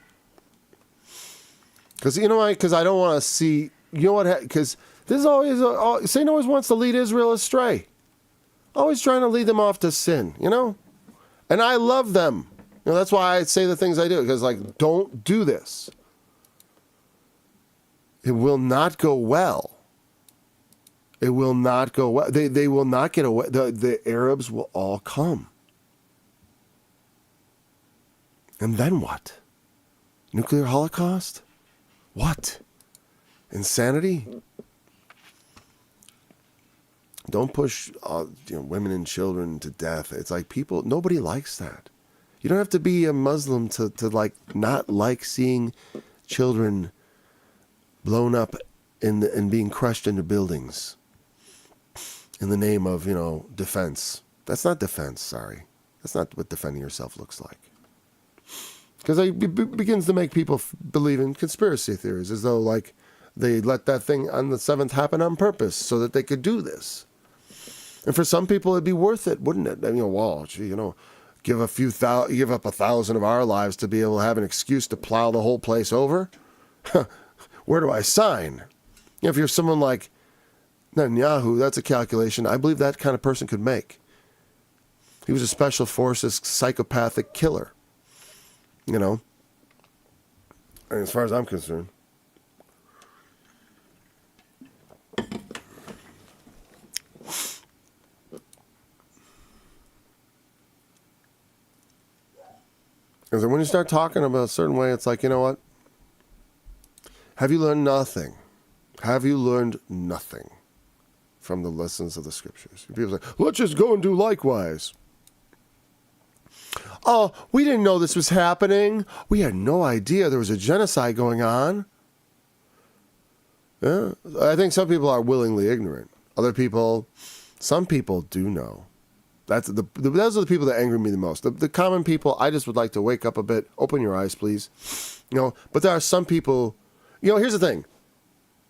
Because, because I don't want to see, because this is always, Satan always wants to lead Israel astray. Always trying to lead them off to sin, And I love them. That's why I say the things I do. Because, don't do this. It will not go well. It will not go well. They will not get away. The Arabs will all come. And then what? Nuclear holocaust? What? Insanity? Don't push women and children to death. It's like nobody likes that. You don't have to be a Muslim to not like seeing children blown up and being crushed into buildings in the name of, defense. That's not defense, sorry. That's not what defending yourself looks like. Because it begins to make people believe in conspiracy theories, as though They let that thing on the seventh happen on purpose so that they could do this. And for some people, it'd be worth it, wouldn't it? Well, gee, give up 1,000 of our lives to be able to have an excuse to plow the whole place over. Where do I sign? If you're someone like Netanyahu, that's a calculation I believe that kind of person could make. He was a special forces psychopathic killer. And as far as I'm concerned. Because when you start talking about a certain way, it's like, you know what? Have you learned nothing? Have you learned nothing from the lessons of the scriptures? People say, let's just go and do likewise. Oh, we didn't know this was happening. We had no idea there was a genocide going on. Yeah, I think some people are willingly ignorant. Some people do know. Those are the people that anger me the most. The common people, I just would like to wake up a bit. Open your eyes, please. But there are some people, here's the thing.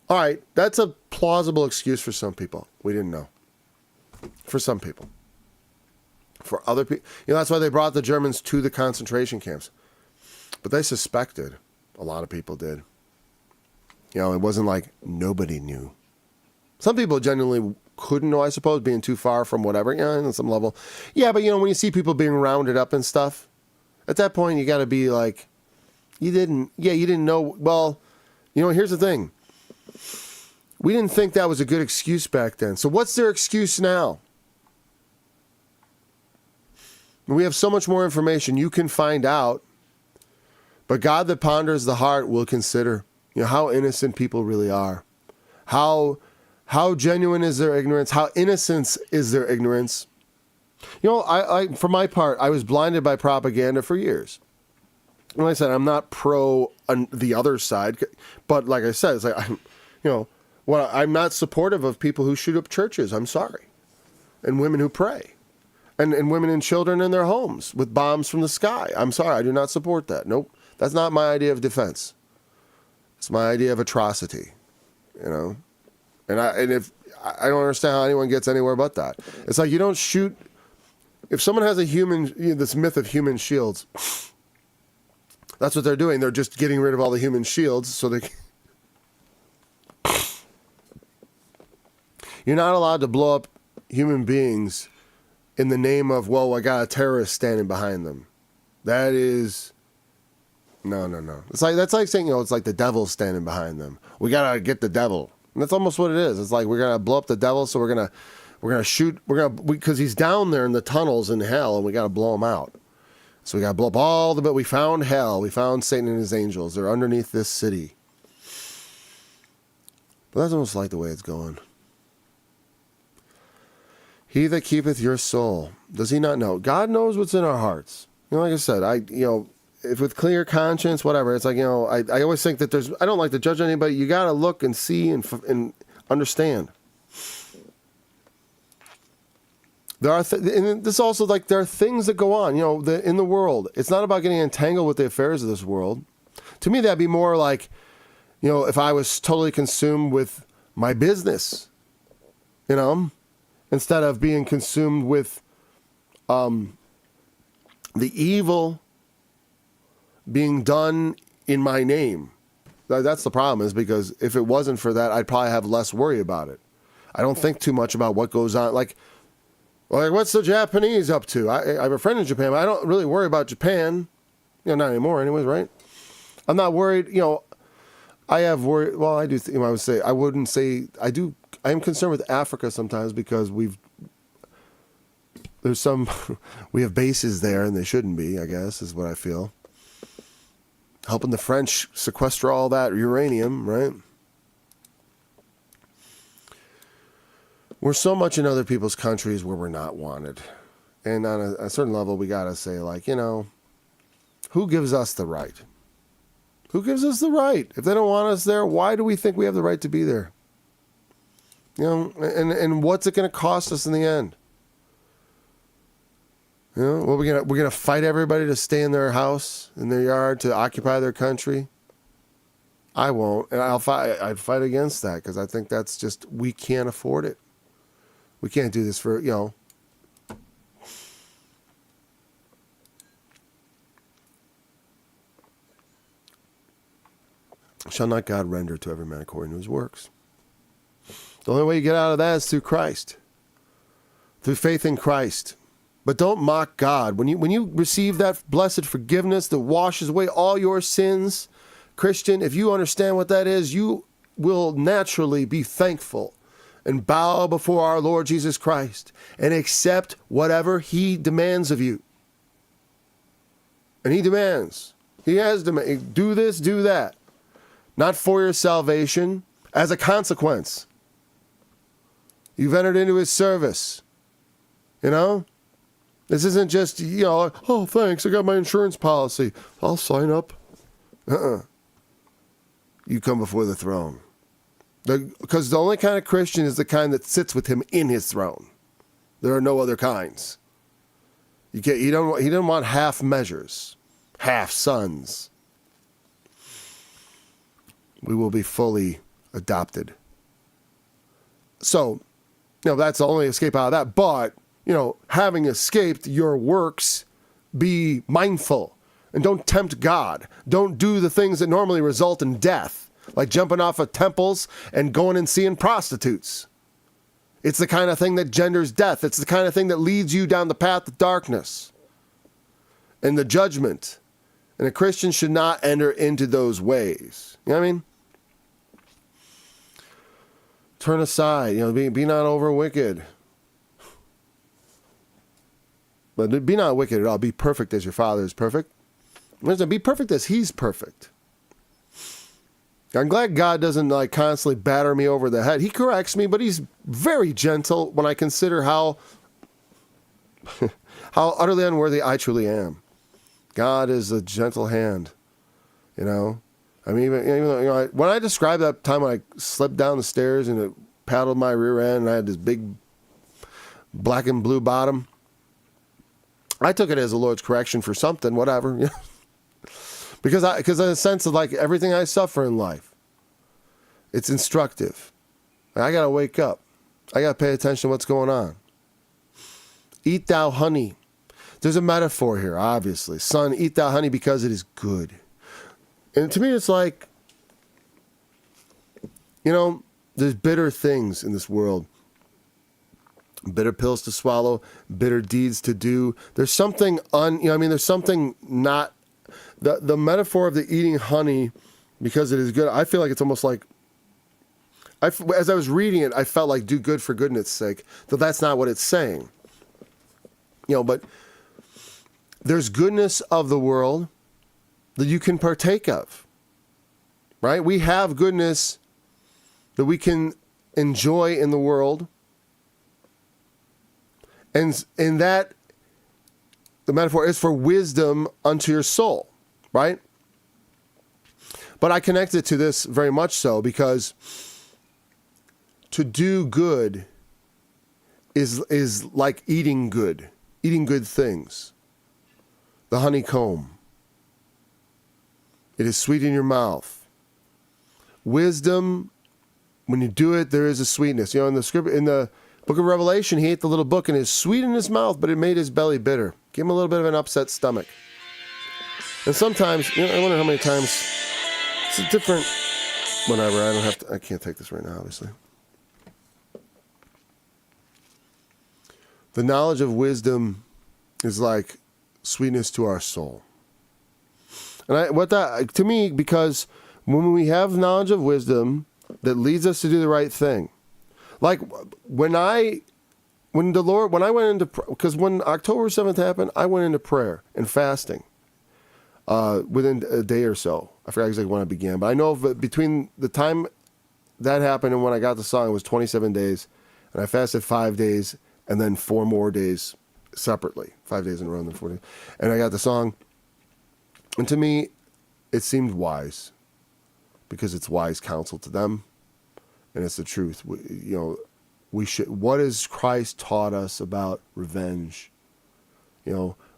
All right, that's a plausible excuse for some people. We didn't know. For some people. For other people, that's why they brought the Germans to the concentration camps. But they suspected. A lot of people did. It wasn't like nobody knew. Some people genuinely couldn't know, I suppose, being too far from whatever, on some level. Yeah, but when you see people being rounded up and stuff, at that point you got to be like, you didn't know. Well, here's the thing. We didn't think that was a good excuse back then. So what's their excuse now? We have so much more information you can find out, but God that ponders the heart will consider, how innocent people really are. How genuine is their ignorance? How innocent is their ignorance? I for my part, I was blinded by propaganda for years. And like I said, I'm not pro the other side, but like I said, it's like, I'm not supportive of people who shoot up churches. I'm sorry. And women who pray. And women and children in their homes with bombs from the sky. I'm sorry, I do not support that. Nope. That's not my idea of defense. It's my idea of atrocity. And if I don't understand how anyone gets anywhere but that. It's like you don't shoot. If someone has this myth of human shields, that's what they're doing. They're just getting rid of all the human shields so they. You're not allowed to blow up human beings in the name of, I got a terrorist standing behind them. That is. No. That's like saying, it's like the devil's standing behind them. We gotta get the devil. And that's almost what it is. It's like we're gonna blow up the devil, so we're gonna shoot. Because he's down there in the tunnels in hell, and we gotta blow him out. So we gotta blow up but we found hell. We found Satan and his angels. They're underneath this city. But that's almost like the way it's going. He that keepeth your soul, does he not know? God knows what's in our hearts. Like I said, if with clear conscience, whatever, it's like, I always think that I don't like to judge anybody. You got to look and see and understand. There are, and this also, there are things that go on, in the world. It's not about getting entangled with the affairs of this world. To me, that'd be more like, if I was totally consumed with my business, instead of being consumed with the evil being done in my name. That's the problem, is because if it wasn't for that, I'd probably have less worry about it. I don't think too much about what goes on. Like what's the Japanese up to? I have a friend in Japan, but I don't really worry about Japan. Not anymore anyways, right? I'm not worried. I have worry. Well, I do. I would say, I wouldn't say, I do. I am concerned with Africa sometimes because we have bases there and they shouldn't be, I guess, is what I feel. Helping the French sequester all that uranium, right? We're so much in other people's countries where we're not wanted. And on a certain level, we got to say, who gives us the right? Who gives us the right? If they don't want us there, why do we think we have the right to be there? And what's it going to cost us in the end? We're gonna fight everybody to stay in their house, in their yard, to occupy their country. I won't. And I'd fight against that because I think that's just, we can't afford it. We can't do this for, Shall not God render to every man according to his works? The only way you get out of that is through Christ. Through faith in Christ. But don't mock God. When you receive that blessed forgiveness that washes away all your sins, Christian, if you understand what that is, you will naturally be thankful and bow before our Lord Jesus Christ and accept whatever he demands of you. And he demands. He has demand. Do this, do that. Not for your salvation, as a consequence. You've entered into his service. This isn't just, oh, thanks, I got my insurance policy. I'll sign up. You come before the throne. Because the only kind of Christian is the kind that sits with him in his throne. There are no other kinds. He don't want half measures, half sons. We will be fully adopted. So, that's the only escape out of that. But, having escaped your works, be mindful and don't tempt God. Don't do the things that normally result in death, like jumping off of temples and going and seeing prostitutes. It's the kind of thing that genders death. It's the kind of thing that leads you down the path of darkness and the judgment. And a Christian should not enter into those ways. You know what I mean? Turn aside, be not over wicked. But be not wicked at all. Be perfect as your Father is perfect. Be perfect as he's perfect. I'm glad God doesn't constantly batter me over the head. He corrects me, but he's very gentle when I consider how utterly unworthy I truly am. God is a gentle hand, I mean, even though, when I described that time when I slipped down the stairs and it paddled my rear end and I had this big black and blue bottom, I took it as the Lord's correction for something, whatever. Because in a sense of everything I suffer in life, it's instructive. I got to wake up. I got to pay attention to what's going on. Eat thou honey. There's a metaphor here, obviously. Son, eat thou honey because it is good. And to me, it's there's bitter things in this world. Bitter pills to swallow, bitter deeds to do. There's something there's something not, the metaphor of the eating honey because it is good. I feel like it's almost like, as I was reading it, I felt like do good for goodness sake, though that's not what it's saying. But there's goodness of the world that you can partake of, right? We have goodness that we can enjoy in the world. And in that, the metaphor is for wisdom unto your soul, right? But I connect it to this very much so because to do good is like eating good things. The honeycomb. It is sweet in your mouth. Wisdom, when you do it, there is a sweetness. In the book of Revelation, he ate the little book and it is sweet in his mouth, but it made his belly bitter. Gave him a little bit of an upset stomach. And sometimes, I wonder how many times it's a different, whatever, I can't take this right now, obviously. The knowledge of wisdom is like sweetness to our soul. And to me, because when we have knowledge of wisdom that leads us to do the right thing, like when I went into, because when October 7th happened, I went into prayer and fasting within a day or so. I forgot exactly when I began, but I know between the time that happened and when I got the song, it was 27 days, and I fasted 5 days and then 4 more days separately, 5 days in a row and then 4 days. And I got the song. And to me, it seemed wise because it's wise counsel to them. And it's the truth. We should, what has Christ taught us about revenge?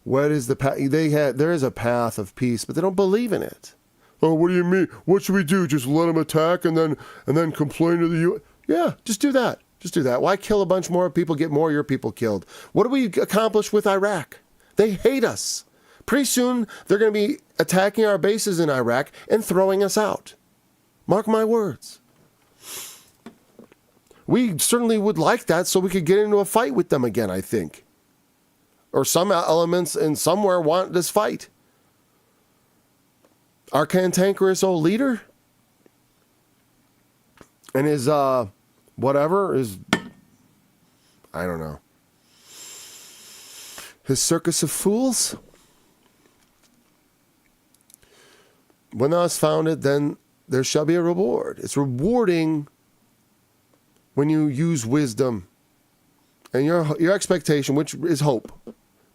What is the path? There is a path of peace, but they don't believe in it. Oh, what do you mean? What should we do? Just let them attack and then complain to the U.S.? Yeah, just do that. Just do that. Why kill a bunch more people, get more of your people killed? What do we accomplish with Iraq? They hate us. Pretty soon, they're going to be attacking our bases in Iraq and throwing us out. Mark my words. We certainly would like that so we could get into a fight with them again, I think. Or some elements in somewhere want this fight. Our cantankerous old leader and his, whatever, is, I don't know. His circus of fools? When thou hast found it, then there shall be a reward. It's rewarding when you use wisdom and your expectation, which is hope.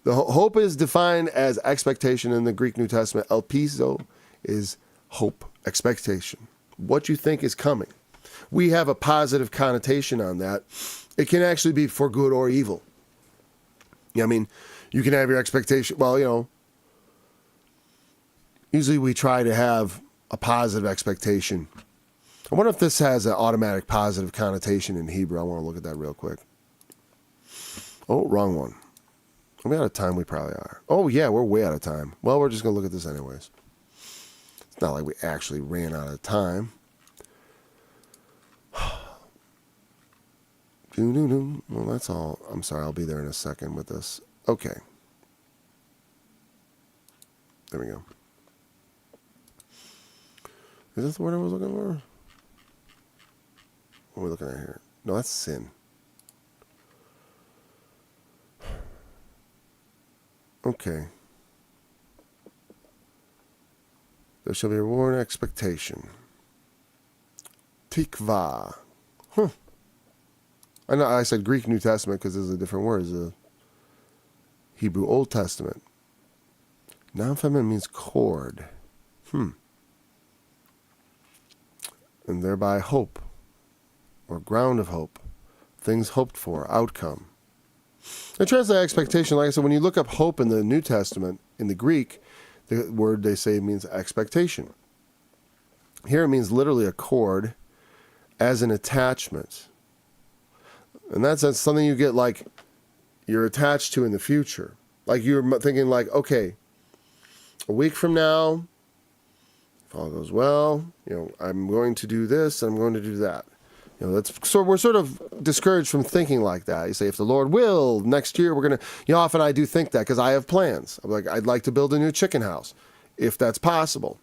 The hope is defined as expectation in the Greek New Testament. Elpizo is hope, expectation, what you think is coming. We have a positive connotation on that. It can actually be for good or evil. I mean, you can have your expectation. Well, usually we try to have a positive expectation. I wonder if this has an automatic positive connotation in Hebrew. I want to look at that real quick. Oh, wrong one. Are we out of time? We probably are. Oh, yeah, we're way out of time. Well, we're just going to look at this anyways. It's not like we actually ran out of time. Well, that's all. I'm sorry, I'll be there in a second with this. Okay. There we go. Is this the word I was looking for? What are we looking at here? No, that's sin. Okay. There shall be a reward and expectation. Tikva. Huh. I know I said Greek New Testament because there's a different word. It's a Hebrew Old Testament. Noun feminine means cord. And thereby hope. Or ground of hope. Things hoped for. Outcome. The translate expectation, like I said, when you look up hope in the New Testament, in the Greek, the word they say means expectation. Here it means literally a cord as an attachment. In that sense, something you get like you're attached to in the future. Like you're thinking like, okay, a week from now, if all goes well, I'm going to do this and I'm going to do that. We're sort of discouraged from thinking like that. You say, if the Lord will, next year we're going to, often I do think that because I have plans. I'm like, I'd like to build a new chicken house, if that's possible.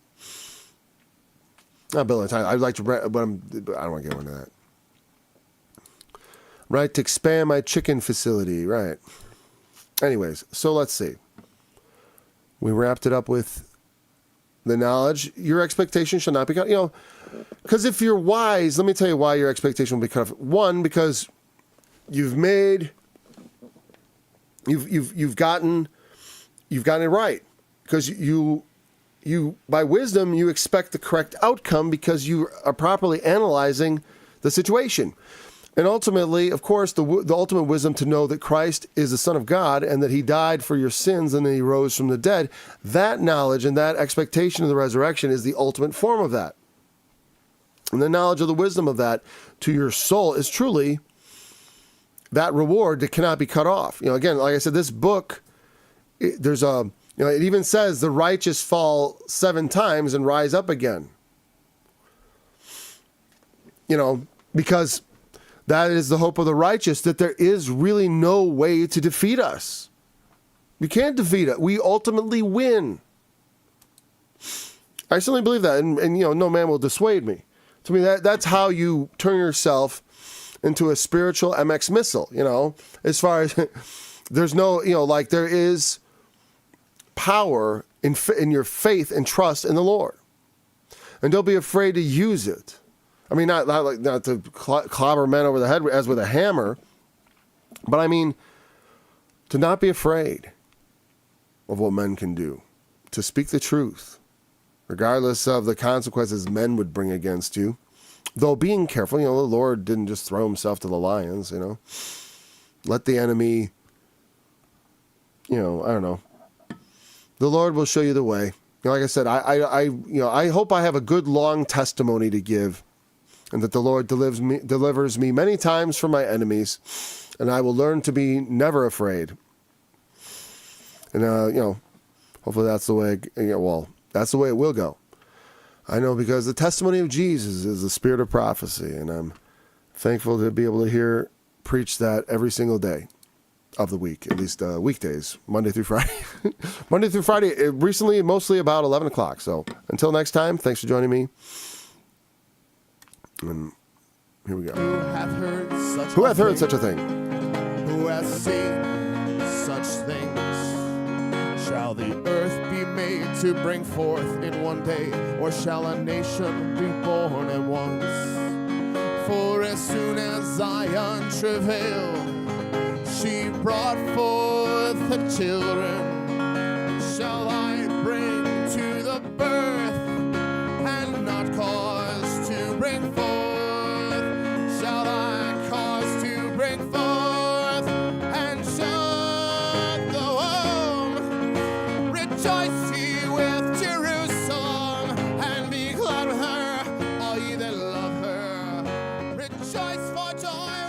Not building a tiny, I'd like to rent, but I don't want to get into that. Right, to expand my chicken facility, right. Anyways, so let's see. We wrapped it up with the knowledge. Your expectation shall not be cut, because if you're wise, let me tell you why your expectation will be cut off. One, because you've gotten it right. Because you by wisdom you expect the correct outcome because you are properly analyzing the situation. And ultimately, of course, the ultimate wisdom to know that Christ is the Son of God and that he died for your sins and that he rose from the dead, that knowledge and that expectation of the resurrection is the ultimate form of that. And the knowledge of the wisdom of that to your soul is truly that reward that cannot be cut off. Again, like I said, this book, it even says the righteous fall 7 times and rise up again. Because that is the hope of the righteous, that there is really no way to defeat us. You can't defeat it. We ultimately win. I certainly believe that, and no man will dissuade me. To me, that's how you turn yourself into a spiritual MX missile, as far as there's no, there is power in your faith and trust in the Lord. And don't be afraid to use it. I mean, not to clobber men over the head as with a hammer, but I mean, to not be afraid of what men can do, to speak the truth, regardless of the consequences men would bring against you. Though being careful, the Lord didn't just throw himself to the lions, Let the enemy, I don't know. The Lord will show you the way. like I said, I hope I have a good long testimony to give, and that the Lord delivers me many times from my enemies, and I will learn to be never afraid. And hopefully that's the way. That's the way it will go. I know, because the testimony of Jesus is the spirit of prophecy, and I'm thankful to be able to preach that every single day of the week, at least weekdays, Monday through Friday. Monday through Friday, recently mostly about 11 o'clock. So until next time, thanks for joining me. And here we go. Who hath heard such a thing? Who has seen such things? Shall the earth be made to bring forth in one day, or shall a nation be born at once? For as soon as Zion travailed, she brought forth the children. Shall I bring to the birth, and not cause to bring forth? Shall I cause to bring forth, and shut the womb? Rejoice ye with Jerusalem, and be glad with her, all ye that love her. Rejoice for joy.